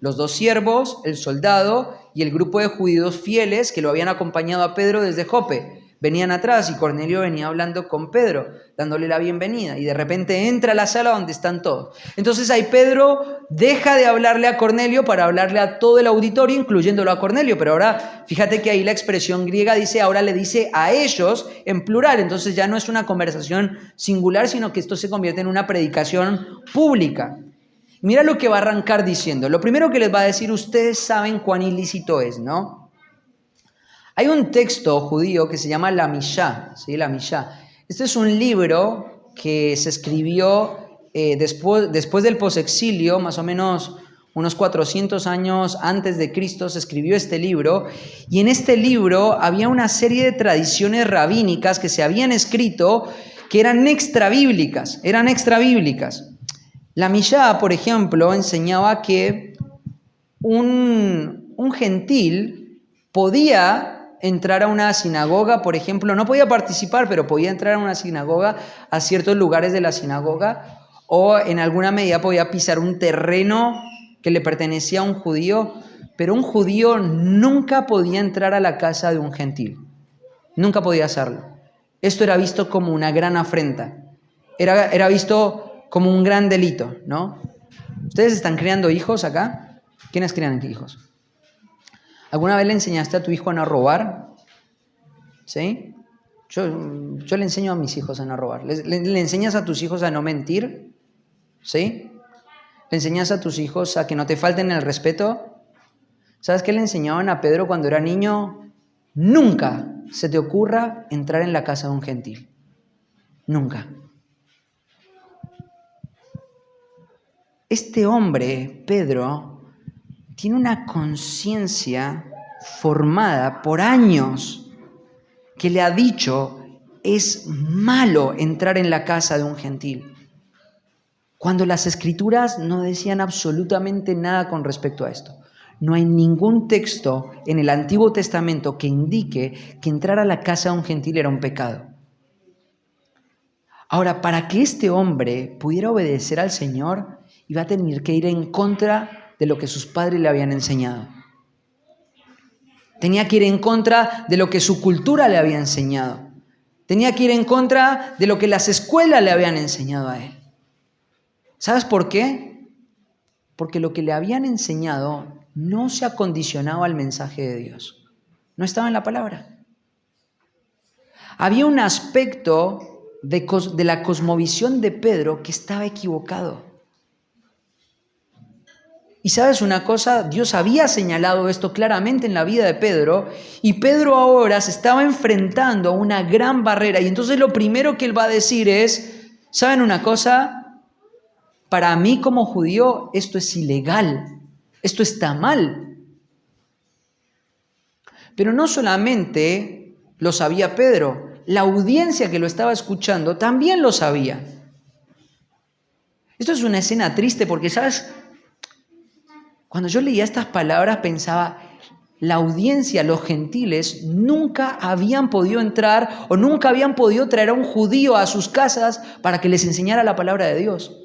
Los dos siervos, el soldado y el grupo de judíos fieles que lo habían acompañado a Pedro desde Jope. venían atrás y Cornelio venía hablando con Pedro, dándole la bienvenida, y de repente entra a la sala donde están todos. Entonces ahí Pedro deja de hablarle a Cornelio para hablarle a todo el auditorio, incluyéndolo a Cornelio, pero ahora fíjate que ahí la expresión griega dice, ahora le dice a ellos en plural, entonces ya no es una conversación singular, sino que esto se convierte en una predicación pública. Mira lo que va a arrancar diciendo. Lo primero que les va a decir, ustedes saben cuán ilícito es, ¿no? Hay un texto judío que se llama la Mishá, ¿sí? La Mishá. Este es un libro que se escribió después del posexilio, más o menos unos 400 años antes de Cristo, se escribió este libro. Y en este libro había una serie de tradiciones rabínicas que se habían escrito que eran extrabíblicas. La Mishá, por ejemplo, enseñaba que un gentil podía entrar a una sinagoga, por ejemplo, no podía participar, pero podía entrar a una sinagoga, a ciertos lugares de la sinagoga, o en alguna medida podía pisar un terreno que le pertenecía a un judío, pero un judío nunca podía entrar a la casa de un gentil. Nunca podía hacerlo. Esto era visto como una gran afrenta. Era visto como un gran delito, ¿no? ¿Ustedes están criando hijos acá? ¿Quiénes crían hijos? ¿Alguna vez le enseñaste a tu hijo a no robar? ¿Sí? Yo le enseño a mis hijos a no robar. ¿Le enseñas a tus hijos a no mentir? ¿Sí? ¿Le enseñas a tus hijos a que no te falten el respeto? ¿Sabes qué le enseñaban a Pedro cuando era niño? Nunca se te ocurra entrar en la casa de un gentil. Nunca. Este hombre, Pedro, tiene una conciencia formada por años que le ha dicho, es malo entrar en la casa de un gentil. Cuando las Escrituras no decían absolutamente nada con respecto a esto. No hay ningún texto en el Antiguo Testamento que indique que entrar a la casa de un gentil era un pecado. Ahora, para que este hombre pudiera obedecer al Señor, iba a tener que ir en contra de lo que sus padres le habían enseñado. Tenía que ir en contra de lo que su cultura le había enseñado. Tenía que ir en contra de lo que las escuelas le habían enseñado a él. ¿Sabes por qué? Porque lo que le habían enseñado no se acondicionaba al mensaje de Dios. No estaba en la palabra. Había un aspecto de la cosmovisión de Pedro que estaba equivocado. Y sabes una cosa, Dios había señalado esto claramente en la vida de Pedro, y Pedro ahora se estaba enfrentando a una gran barrera, y entonces lo primero que él va a decir es, ¿saben una cosa? Para mí como judío esto es ilegal, esto está mal. Pero no solamente lo sabía Pedro, la audiencia que lo estaba escuchando también lo sabía. Esto es una escena triste porque, ¿sabes? Cuando yo leía estas palabras pensaba, la audiencia, los gentiles, nunca habían podido entrar o nunca habían podido traer a un judío a sus casas para que les enseñara la palabra de Dios.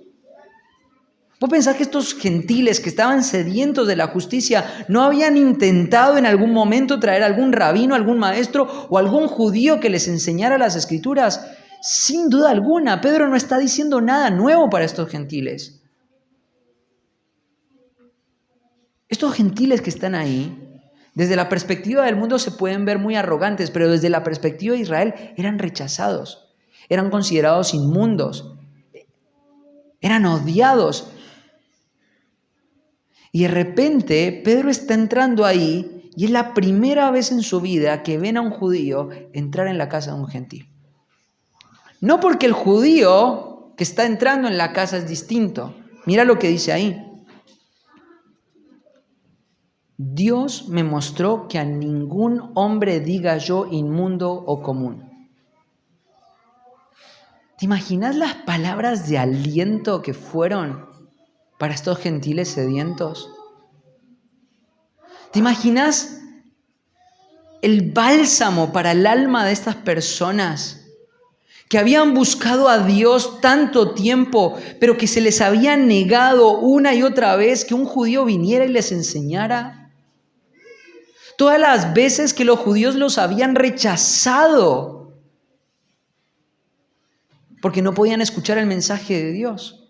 ¿Vos pensás que estos gentiles que estaban sedientos de la justicia no habían intentado en algún momento traer algún rabino, algún maestro o algún judío que les enseñara las Escrituras? Sin duda alguna, Pedro no está diciendo nada nuevo para estos gentiles. Estos gentiles que están ahí, desde la perspectiva del mundo se pueden ver muy arrogantes, pero desde la perspectiva de Israel eran rechazados, eran considerados inmundos, eran odiados. Y de repente Pedro está entrando ahí y es la primera vez en su vida que ven a un judío entrar en la casa de un gentil. No porque el judío que está entrando en la casa es distinto. Mira lo que dice ahí. Dios me mostró que a ningún hombre diga yo inmundo o común. ¿Te imaginas las palabras de aliento que fueron para estos gentiles sedientos? ¿Te imaginas el bálsamo para el alma de estas personas que habían buscado a Dios tanto tiempo, pero que se les había negado una y otra vez que un judío viniera y les enseñara? Todas las veces que los judíos los habían rechazado porque no podían escuchar el mensaje de Dios.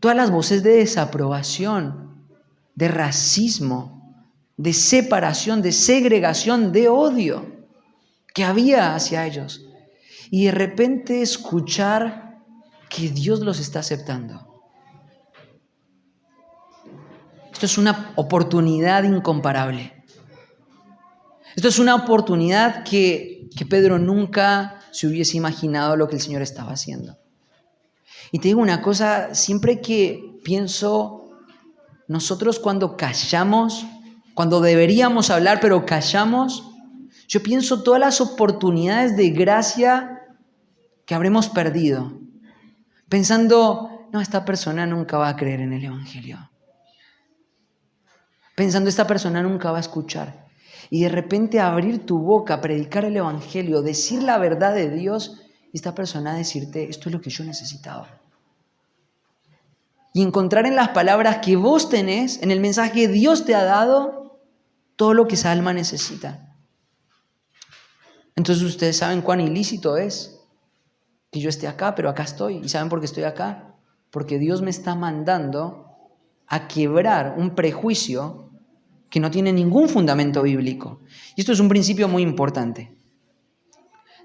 Todas las voces de desaprobación, de racismo, de separación, de segregación, de odio que había hacia ellos. Y de repente escuchar que Dios los está aceptando. Esto es una oportunidad incomparable. Esto es una oportunidad que Pedro nunca se hubiese imaginado lo que el Señor estaba haciendo. Y te digo una cosa, siempre que pienso, nosotros cuando callamos, cuando deberíamos hablar pero callamos, yo pienso todas las oportunidades de gracia que habremos perdido. Pensando, no, esta persona nunca va a creer en el Evangelio. Pensando, esta persona nunca va a escuchar. Y de repente abrir tu boca, predicar el Evangelio, decir la verdad de Dios, y esta persona decirte, esto es lo que yo necesitaba. Y encontrar en las palabras que vos tenés, en el mensaje que Dios te ha dado, todo lo que esa alma necesita. Entonces ustedes saben cuán ilícito es que yo esté acá, pero acá estoy. ¿Y saben por qué estoy acá? Porque Dios me está mandando a quebrar un prejuicio que no tiene ningún fundamento bíblico. Y esto es un principio muy importante.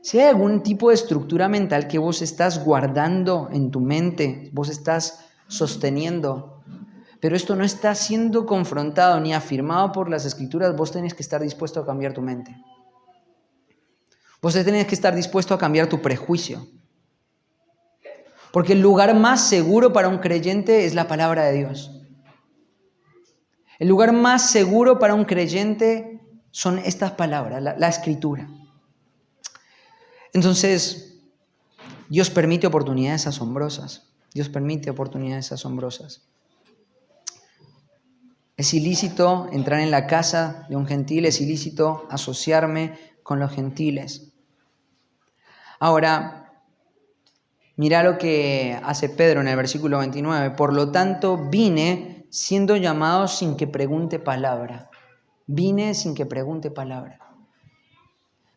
Si hay algún tipo de estructura mental que vos estás guardando en tu mente, vos estás sosteniendo, pero esto no está siendo confrontado ni afirmado por las Escrituras, vos tenés que estar dispuesto a cambiar tu mente. Vos tenés que estar dispuesto a cambiar tu prejuicio. Porque el lugar más seguro para un creyente es la palabra de Dios. El lugar más seguro para un creyente son estas palabras, la Escritura. Entonces, Dios permite oportunidades asombrosas. Dios permite oportunidades asombrosas. Es ilícito entrar en la casa de un gentil, es ilícito asociarme con los gentiles. Ahora, mira lo que hace Pedro en el versículo 29. Por lo tanto, vine siendo llamado sin que pregunte palabra. Vine sin que pregunte palabra.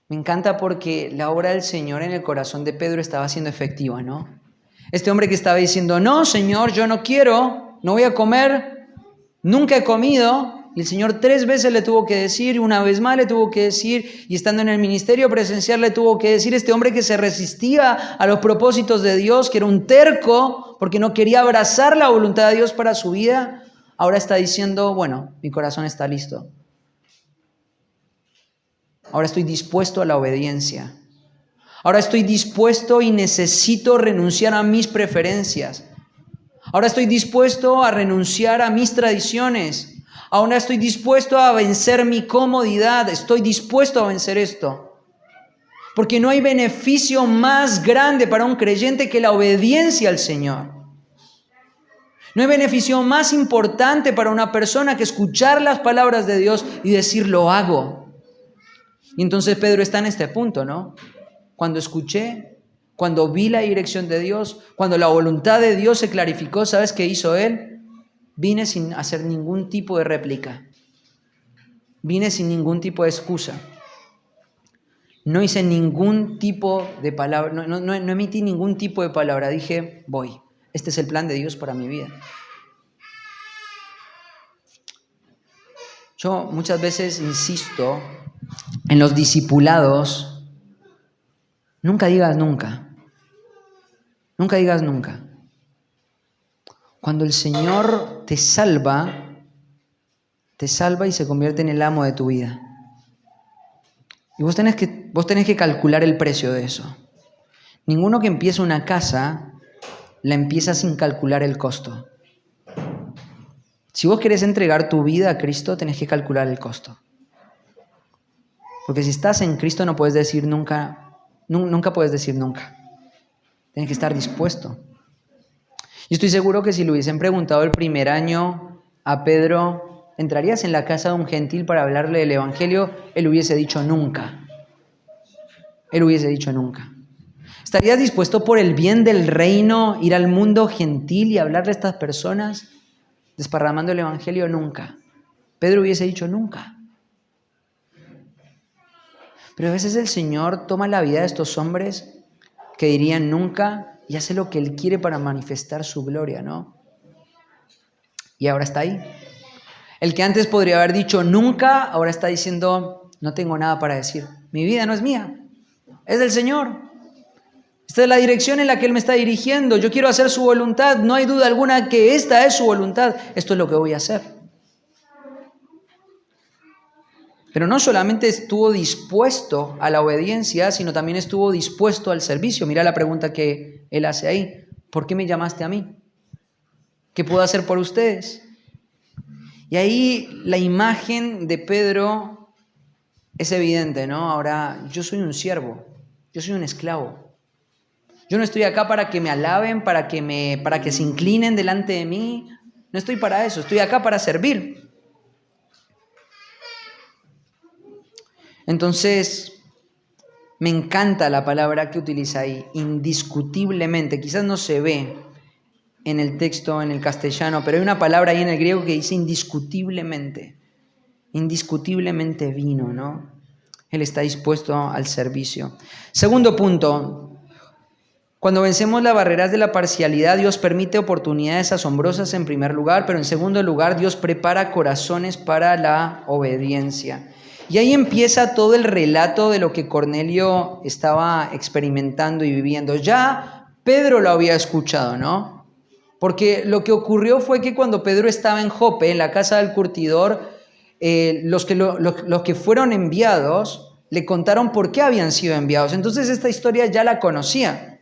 Me encanta porque la obra del Señor en el corazón de Pedro estaba siendo efectiva, ¿no? Este hombre que estaba diciendo, no, Señor, yo no quiero, no voy a comer, nunca he comido. Y el Señor 3 veces le tuvo que decir, una vez más le tuvo que decir, y estando en el ministerio presencial le tuvo que decir, este hombre que se resistía a los propósitos de Dios, que era un terco, porque no quería abrazar la voluntad de Dios para su vida, ahora está diciendo, bueno, mi corazón está listo. Ahora estoy dispuesto a la obediencia. Ahora estoy dispuesto y necesito renunciar a mis preferencias. Ahora estoy dispuesto a renunciar a mis tradiciones. Ahora estoy dispuesto a vencer mi comodidad. Estoy dispuesto a vencer esto. Porque no hay beneficio más grande para un creyente que la obediencia al Señor. No hay beneficio más importante para una persona que escuchar las palabras de Dios y decir, lo hago. Y entonces Pedro está en este punto, ¿no? Cuando escuché, cuando vi la dirección de Dios, cuando la voluntad de Dios se clarificó, ¿sabes qué hizo él? Vine sin hacer ningún tipo de réplica. Vine sin ningún tipo de excusa. No hice ningún tipo de palabra, no emití ningún tipo de palabra. Dije, voy. Este es el plan de Dios para mi vida. Yo muchas veces insisto en los discipulados, nunca digas nunca. Nunca digas nunca. Cuando el Señor te salva y se convierte en el amo de tu vida. Y vos tenés que calcular el precio de eso. Ninguno que empieza una casa la empieza sin calcular el costo. Si vos querés entregar tu vida a Cristo, tenés que calcular el costo. Porque si estás en Cristo no puedes decir nunca, nunca puedes decir nunca. Tienes que estar dispuesto. Yo estoy seguro que si le hubiesen preguntado el primer año a Pedro, ¿entrarías en la casa de un gentil para hablarle del Evangelio? Él hubiese dicho nunca. Él hubiese dicho nunca. ¿Estarías dispuesto por el bien del reino ir al mundo gentil y hablarle a estas personas desparramando el Evangelio? Nunca. Pedro hubiese dicho nunca. Pero a veces el Señor toma la vida de estos hombres que dirían nunca y hace lo que Él quiere para manifestar su gloria, ¿no? Y ahora está ahí. El que antes podría haber dicho nunca, ahora está diciendo, no tengo nada para decir. Mi vida no es mía, es del Señor. Esta es la dirección en la que Él me está dirigiendo. Yo quiero hacer su voluntad. No hay duda alguna que esta es su voluntad. Esto es lo que voy a hacer. Pero no solamente estuvo dispuesto a la obediencia, sino también estuvo dispuesto al servicio. Mira la pregunta que Él hace ahí. ¿Por qué me llamaste a mí? ¿Qué puedo hacer por ustedes? Y ahí la imagen de Pedro es evidente, ¿no? Ahora, yo soy un siervo, yo soy un esclavo. Yo no estoy acá para que me alaben, para que se inclinen delante de mí. No estoy para eso, estoy acá para servir. Entonces, me encanta la palabra que utiliza ahí, indiscutiblemente. Quizás no se ve en el texto, en el castellano, pero hay una palabra ahí en el griego que dice indiscutiblemente. Indiscutiblemente vino, ¿no? Él está dispuesto al servicio. Segundo punto, cuando vencemos las barreras de la parcialidad, Dios permite oportunidades asombrosas en primer lugar, pero en segundo lugar, Dios prepara corazones para la obediencia. Y ahí empieza todo el relato de lo que Cornelio estaba experimentando y viviendo. Ya Pedro lo había escuchado, ¿no? Porque lo que ocurrió fue que cuando Pedro estaba en Jope, en la casa del curtidor, los que fueron enviados le contaron por qué habían sido enviados. Entonces esta historia ya la conocía.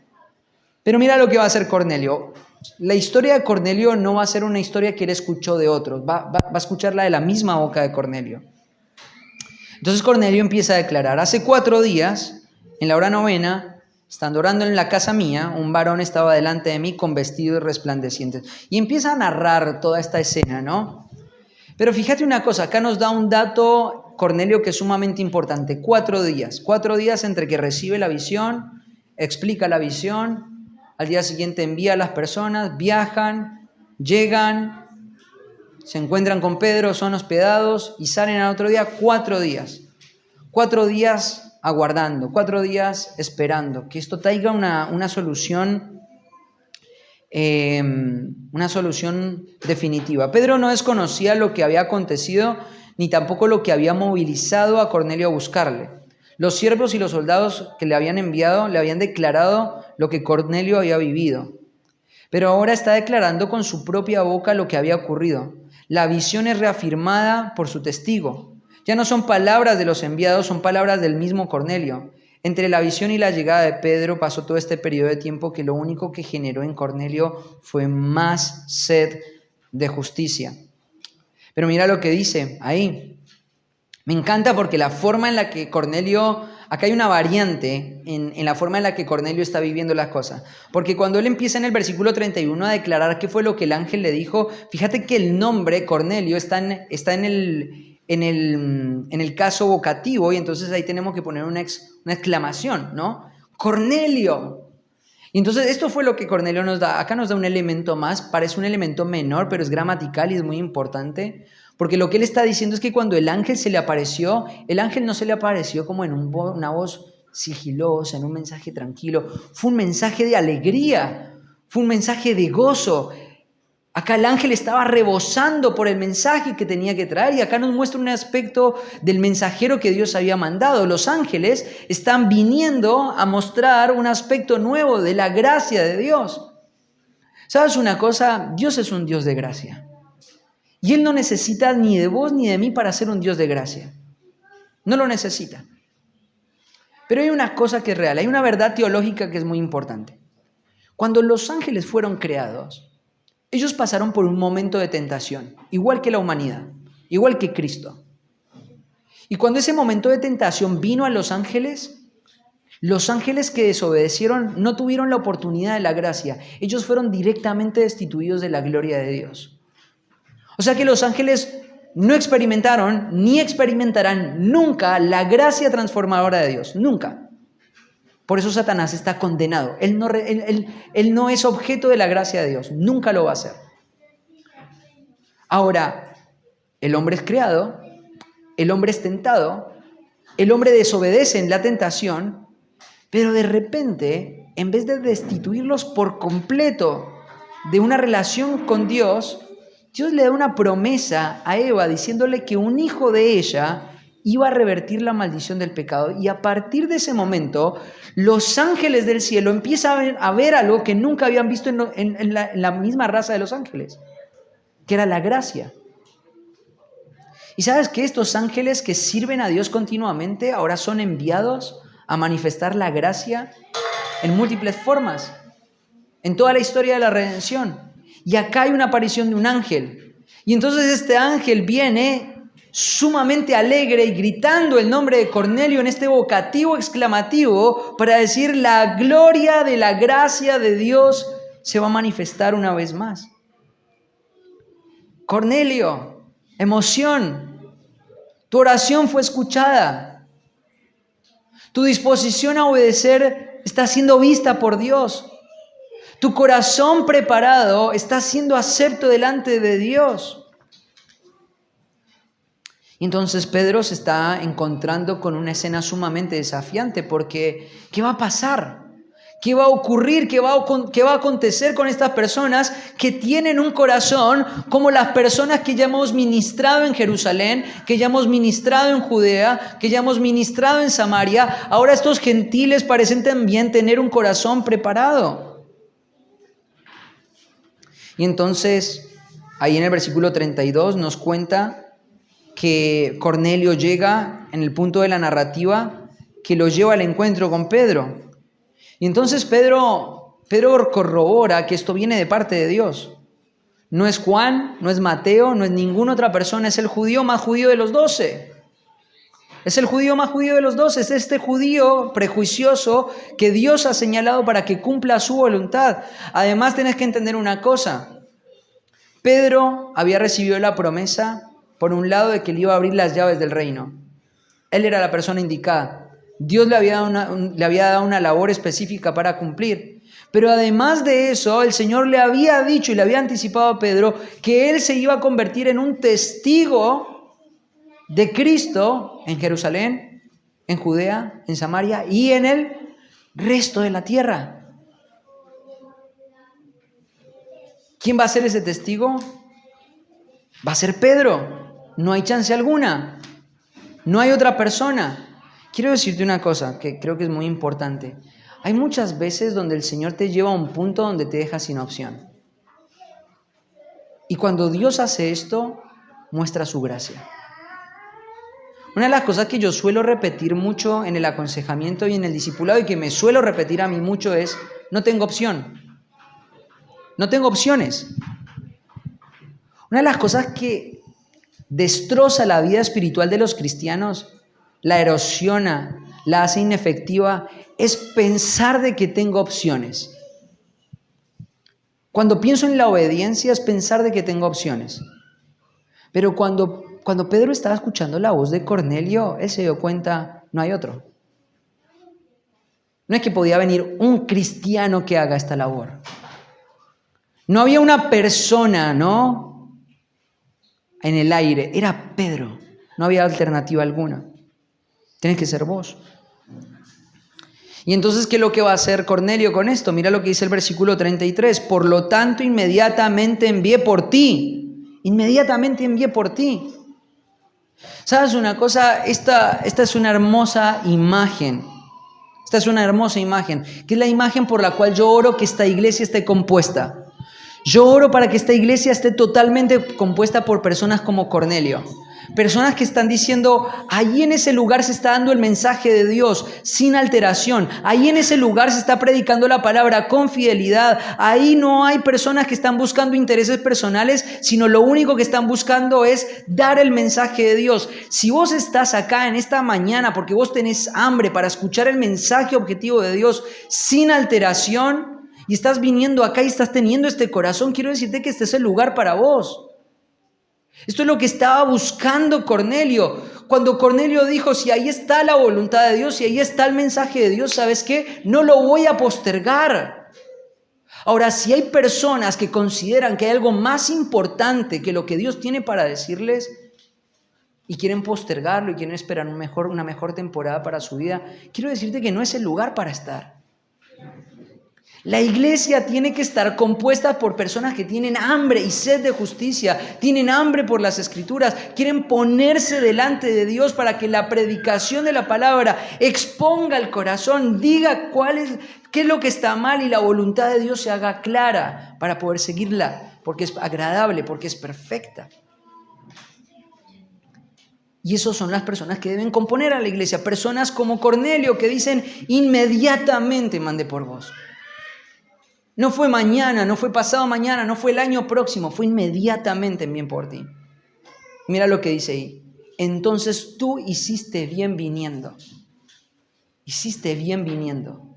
Pero mira lo que va a hacer Cornelio. La historia de Cornelio no va a ser una historia que él escuchó de otros, va a escucharla de la misma boca de Cornelio. Entonces Cornelio empieza a declarar, hace 4 días, en la hora novena, estando orando en la casa mía, un varón estaba delante de mí con vestidos resplandecientes. Y empieza a narrar toda esta escena, ¿no? Pero fíjate una cosa, acá nos da un dato, Cornelio, que es sumamente importante. 4 días. 4 días entre que recibe la visión, explica la visión, al día siguiente envía a las personas, viajan, llegan, se encuentran con Pedro, son hospedados y salen al otro día. 4 días. 4 días aguardando, 4 días esperando que esto traiga una solución definitiva. Pedro no desconocía lo que había acontecido ni tampoco lo que había movilizado a Cornelio a buscarle. Los siervos y los soldados que le habían enviado le habían declarado lo que Cornelio había vivido. Pero ahora está declarando con su propia boca lo que había ocurrido. La visión es reafirmada por su testigo. Ya no son palabras de los enviados, son palabras del mismo Cornelio. Entre la visión y la llegada de Pedro pasó todo este periodo de tiempo que lo único que generó en Cornelio fue más sed de justicia. Pero mira lo que dice ahí. Me encanta porque la forma en la que Cornelio, acá hay una variante en la forma en la que Cornelio está viviendo las cosas. Porque cuando él empieza en el versículo 31 a declarar qué fue lo que el ángel le dijo, fíjate que el nombre Cornelio está en el caso vocativo y entonces ahí tenemos que poner una exclamación, ¿no? ¡Cornelio! Y entonces esto fue lo que Cornelio nos da. Acá nos da un elemento más, parece un elemento menor, pero es gramatical y es muy importante. Porque lo que él está diciendo es que cuando el ángel se le apareció, el ángel no se le apareció como en una voz sigilosa, en un mensaje tranquilo. Fue un mensaje de alegría, fue un mensaje de gozo. Acá el ángel estaba rebosando por el mensaje que tenía que traer y acá nos muestra un aspecto del mensajero que Dios había mandado. Los ángeles están viniendo a mostrar un aspecto nuevo de la gracia de Dios. ¿Sabes una cosa? Dios es un Dios de gracia. Y Él no necesita ni de vos ni de mí para ser un Dios de gracia. No lo necesita. Pero hay una cosa que es real, hay una verdad teológica que es muy importante. Cuando los ángeles fueron creados, ellos pasaron por un momento de tentación, igual que la humanidad, igual que Cristo. Y cuando ese momento de tentación vino a los ángeles que desobedecieron no tuvieron la oportunidad de la gracia. Ellos fueron directamente destituidos de la gloria de Dios. O sea que los ángeles no experimentaron ni experimentarán nunca la gracia transformadora de Dios, nunca. Por eso Satanás está condenado. Él no es objeto de la gracia de Dios, nunca lo va a ser. Ahora, el hombre es creado, el hombre es tentado, el hombre desobedece en la tentación, pero de repente, en vez de destituirlos por completo de una relación con Dios, Dios le da una promesa a Eva diciéndole que un hijo de ella iba a revertir la maldición del pecado. Y a partir de ese momento, los ángeles del cielo empiezan a ver algo que nunca habían visto en la misma raza de los ángeles, que era la gracia. Y sabes que estos ángeles que sirven a Dios continuamente ahora son enviados a manifestar la gracia en múltiples formas, en toda la historia de la redención. Y acá hay una aparición de un ángel. Y entonces este ángel viene sumamente alegre y gritando el nombre de Cornelio en este vocativo exclamativo para decir: la gloria de la gracia de Dios se va a manifestar una vez más. Cornelio, emoción, tu oración fue escuchada. Tu disposición a obedecer está siendo vista por Dios. Tu corazón preparado está siendo acepto delante de Dios. Y entonces Pedro se está encontrando con una escena sumamente desafiante, porque ¿qué va a pasar? ¿Qué va a ocurrir? ¿Qué va a acontecer con estas personas que tienen un corazón como las personas que ya hemos ministrado en Jerusalén, que ya hemos ministrado en Judea, que ya hemos ministrado en Samaria? Ahora estos gentiles parecen también tener un corazón preparado. Y entonces, ahí en el versículo 32 nos cuenta que Cornelio llega en el punto de la narrativa que lo lleva al encuentro con Pedro. Y entonces Pedro corrobora que esto viene de parte de Dios. No es Juan, no es Mateo, no es ninguna otra persona, es el judío más judío de los 12. Es el judío más judío de los 12, es este judío prejuicioso que Dios ha señalado para que cumpla su voluntad. Además, tenés que entender una cosa. Pedro había recibido la promesa, por un lado, de que le iba a abrir las llaves del reino. Él era la persona indicada. Dios le había dado una labor específica para cumplir. Pero además de eso, el Señor le había dicho y le había anticipado a Pedro que él se iba a convertir en un testigo de Cristo en Jerusalén, en Judea, en Samaria y en el resto de la tierra. ¿Quién va a ser ese testigo? Va a ser Pedro. No hay chance alguna. No hay otra persona. Quiero decirte una cosa que creo que es muy importante. Hay muchas veces donde el Señor te lleva a un punto donde te deja sin opción. Y cuando Dios hace esto, muestra su gracia. Una de las cosas que yo suelo repetir mucho en el aconsejamiento y en el discipulado, y que me suelo repetir a mí mucho, es: no tengo opción. No tengo opciones. Una de las cosas que destroza la vida espiritual de los cristianos, la erosiona, la hace inefectiva, es pensar de que tengo opciones. Cuando pienso en la obediencia es pensar de que tengo opciones. Pero cuando Pedro estaba escuchando la voz de Cornelio, él se dio cuenta: no hay otro. No es que podía venir un cristiano que haga esta labor. No había una persona, ¿no?, en el aire. Era Pedro. No había alternativa alguna. Tienes que ser vos. Y entonces, ¿qué es lo que va a hacer Cornelio con esto? Mira lo que dice el versículo 33. Por lo tanto, inmediatamente envié por ti. Inmediatamente envié por ti. ¿Sabes una cosa? Esta es una hermosa imagen. Esta es una hermosa imagen, que es la imagen por la cual yo oro que esta iglesia esté compuesta. Yo oro para que esta iglesia esté totalmente compuesta por personas como Cornelio. Personas que están diciendo: ahí en ese lugar se está dando el mensaje de Dios sin alteración. Ahí en ese lugar se está predicando la palabra con fidelidad. Ahí no hay personas que están buscando intereses personales, sino lo único que están buscando es dar el mensaje de Dios. Si vos estás acá en esta mañana porque vos tenés hambre para escuchar el mensaje objetivo de Dios sin alteración, y estás viniendo acá y estás teniendo este corazón, quiero decirte que este es el lugar para vos. Esto es lo que estaba buscando Cornelio. Cuando Cornelio dijo: si ahí está la voluntad de Dios, si ahí está el mensaje de Dios, ¿sabes qué? No lo voy a postergar. Ahora, si hay personas que consideran que hay algo más importante que lo que Dios tiene para decirles, y quieren postergarlo y quieren esperar una mejor temporada para su vida, quiero decirte que no es el lugar para estar. La iglesia tiene que estar compuesta por personas que tienen hambre y sed de justicia, tienen hambre por las Escrituras, quieren ponerse delante de Dios para que la predicación de la palabra exponga el corazón, diga qué es lo que está mal y la voluntad de Dios se haga clara para poder seguirla, porque es agradable, porque es perfecta. Y esas son las personas que deben componer a la iglesia, personas como Cornelio que dicen inmediatamente mandé por vos. No fue mañana, no fue pasado mañana, no fue el año próximo, fue inmediatamente bien por ti. Mira lo que dice ahí. Entonces tú hiciste bien viniendo. Hiciste bien viniendo.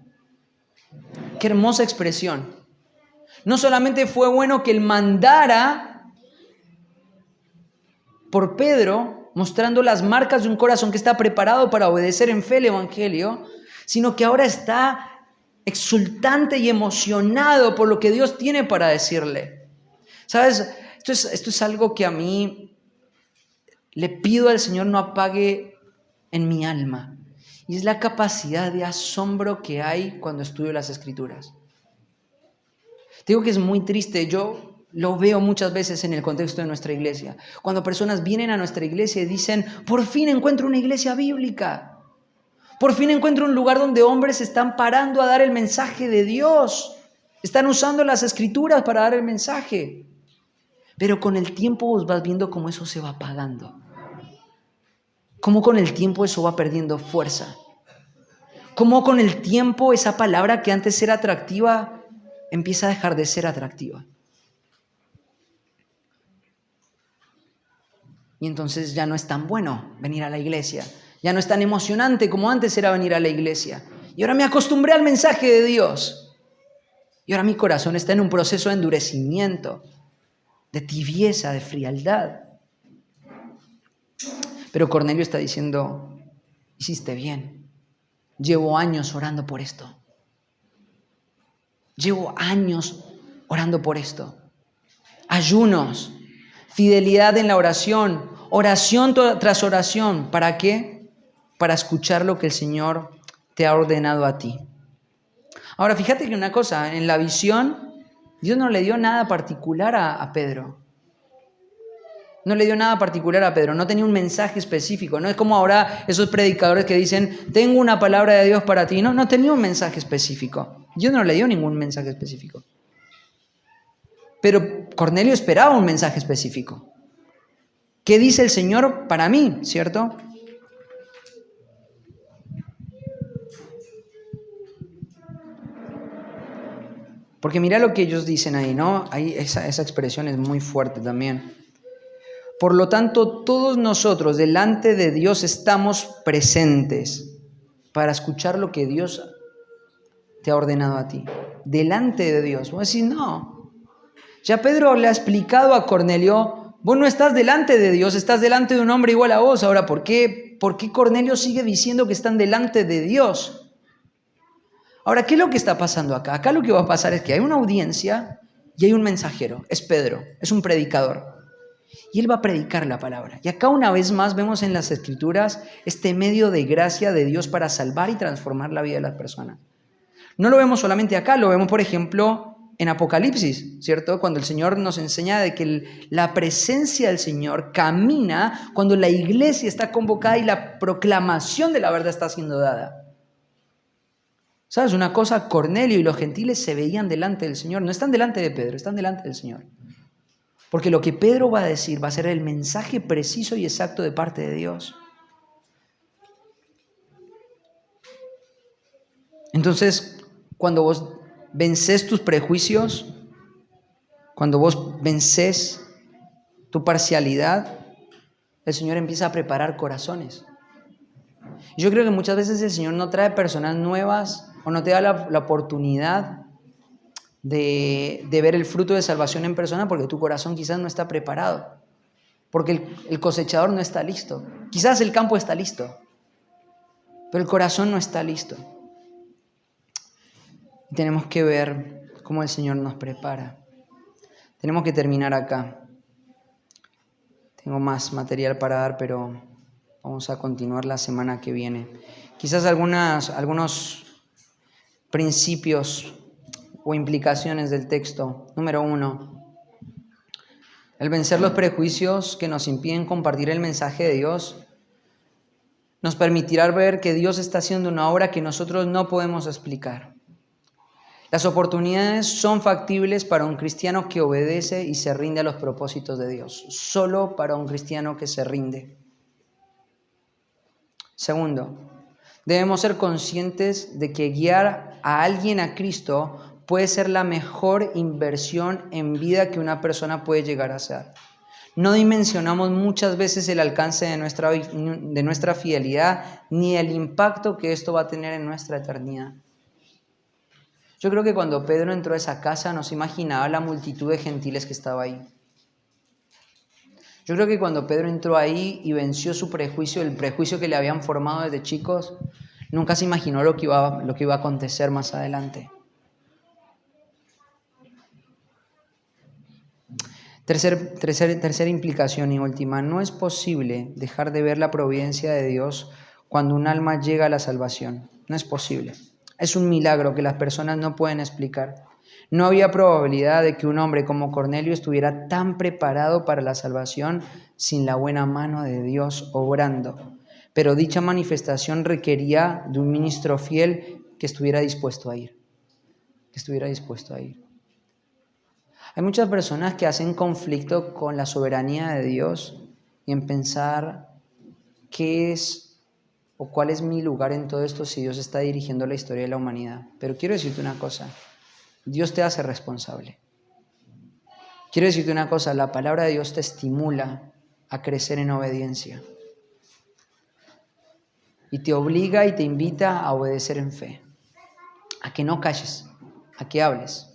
Qué hermosa expresión. No solamente fue bueno que él mandara por Pedro, mostrando las marcas de un corazón que está preparado para obedecer en fe el evangelio, sino que ahora está exultante y emocionado por lo que Dios tiene para decirle. ¿Sabes? Esto es algo que a mí le pido al Señor no apague en mi alma. Y es la capacidad de asombro que hay cuando estudio las Escrituras. Te digo que es muy triste. Yo lo veo muchas veces en el contexto de nuestra iglesia. Cuando personas vienen a nuestra iglesia y dicen, por fin encuentro una iglesia bíblica. Por fin encuentro un lugar donde hombres se están parando a dar el mensaje de Dios. Están usando las Escrituras para dar el mensaje. Pero con el tiempo vos vas viendo cómo eso se va apagando. Cómo con el tiempo eso va perdiendo fuerza. Cómo con el tiempo esa palabra que antes era atractiva empieza a dejar de ser atractiva. Y entonces ya no es tan bueno venir a la iglesia. Ya no es tan emocionante como antes era venir a la iglesia. Y ahora me acostumbré al mensaje de Dios. Y ahora mi corazón está en un proceso de endurecimiento, de tibieza, de frialdad. Pero Cornelio está diciendo, hiciste bien. Llevo años orando por esto. Llevo años orando por esto. Ayunos, fidelidad en la oración, oración tras oración. ¿Para qué? Para escuchar lo que el Señor te ha ordenado a ti. Ahora, fíjate que una cosa, en la visión, Dios no le dio nada particular a Pedro. No le dio nada particular a Pedro, no tenía un mensaje específico. No es como ahora esos predicadores que dicen, tengo una palabra de Dios para ti. No tenía un mensaje específico. Dios no le dio ningún mensaje específico. Pero Cornelio esperaba un mensaje específico. ¿Qué dice el Señor para mí? ¿Cierto? Porque mira lo que ellos dicen ahí, ¿no? Ahí esa expresión es muy fuerte también. Por lo tanto, todos nosotros delante de Dios estamos presentes para escuchar lo que Dios te ha ordenado a ti. Delante de Dios. Vos decís, no. Ya Pedro le ha explicado a Cornelio, vos no estás delante de Dios, estás delante de un hombre igual a vos. Ahora, ¿por qué Cornelio sigue diciendo que están delante de Dios? Ahora, ¿qué es lo que está pasando acá? Acá lo que va a pasar es que hay una audiencia y hay un mensajero. Es Pedro, es un predicador. Y él va a predicar la palabra. Y acá una vez más vemos en las Escrituras este medio de gracia de Dios para salvar y transformar la vida de las personas. No lo vemos solamente acá, lo vemos, por ejemplo, en Apocalipsis, ¿cierto? Cuando el Señor nos enseña de que la presencia del Señor camina cuando la iglesia está convocada y la proclamación de la verdad está siendo dada. ¿Sabes una cosa? Cornelio y los gentiles se veían delante del Señor. No están delante de Pedro, están delante del Señor. Porque lo que Pedro va a decir va a ser el mensaje preciso y exacto de parte de Dios. Entonces, cuando vos vences tus prejuicios, cuando vos vences tu parcialidad, el Señor empieza a preparar corazones. Yo creo que muchas veces el Señor no trae personas nuevas o no te da la oportunidad de ver el fruto de salvación en persona porque tu corazón quizás no está preparado, porque el cosechador no está listo. Quizás el campo está listo, pero el corazón no está listo. Tenemos que ver cómo el Señor nos prepara. Tenemos que terminar acá. Tengo más material para dar, pero vamos a continuar la semana que viene. Quizás algunos principios o implicaciones del texto. Número 1, el vencer los prejuicios que nos impiden compartir el mensaje de Dios nos permitirá ver que Dios está haciendo una obra que nosotros no podemos explicar. Las oportunidades son factibles para un cristiano que obedece y se rinde a los propósitos de Dios. Solo para un cristiano que se rinde. Segundo, debemos ser conscientes de que guiar a alguien a Cristo puede ser la mejor inversión en vida que una persona puede llegar a hacer. No dimensionamos muchas veces el alcance de nuestra fidelidad ni el impacto que esto va a tener en nuestra eternidad. Yo creo que cuando Pedro entró a esa casa no se imaginaba la multitud de gentiles que estaba ahí. Yo creo que cuando Pedro entró ahí y venció su prejuicio, el prejuicio que le habían formado desde chicos, nunca se imaginó lo que iba a acontecer más adelante. Tercera implicación y última, no es posible dejar de ver la providencia de Dios cuando un alma llega a la salvación. No es posible. Es un milagro que las personas no pueden explicar. No había probabilidad de que un hombre como Cornelio estuviera tan preparado para la salvación sin la buena mano de Dios obrando. Pero dicha manifestación requería de un ministro fiel que estuviera dispuesto a ir. Hay muchas personas que hacen conflicto con la soberanía de Dios y en pensar qué es o cuál es mi lugar en todo esto si Dios está dirigiendo la historia de la humanidad. Pero quiero decirte una cosa, Dios te hace responsable. Quiero decirte una cosa, la palabra de Dios te estimula a crecer en obediencia. Y te obliga y te invita a obedecer en fe. A que no calles, a que hables.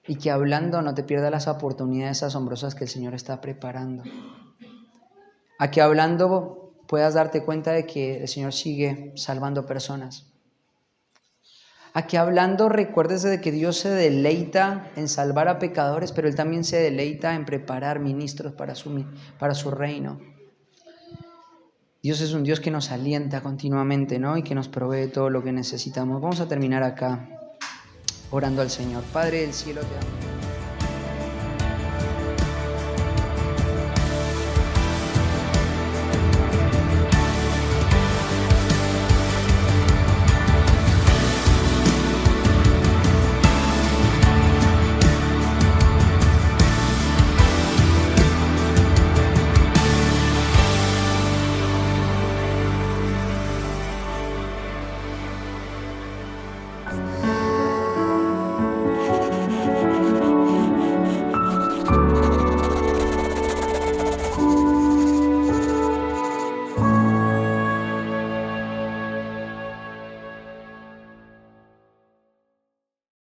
Y que hablando no te pierdas las oportunidades asombrosas que el Señor está preparando. A que hablando puedas darte cuenta de que el Señor sigue salvando personas. A que hablando recuerdes de que Dios se deleita en salvar a pecadores, pero Él también se deleita en preparar ministros para su reino. Dios es un Dios que nos alienta continuamente, ¿no? Y que nos provee todo lo que necesitamos. Vamos a terminar acá orando al Señor. Padre del cielo, te amo.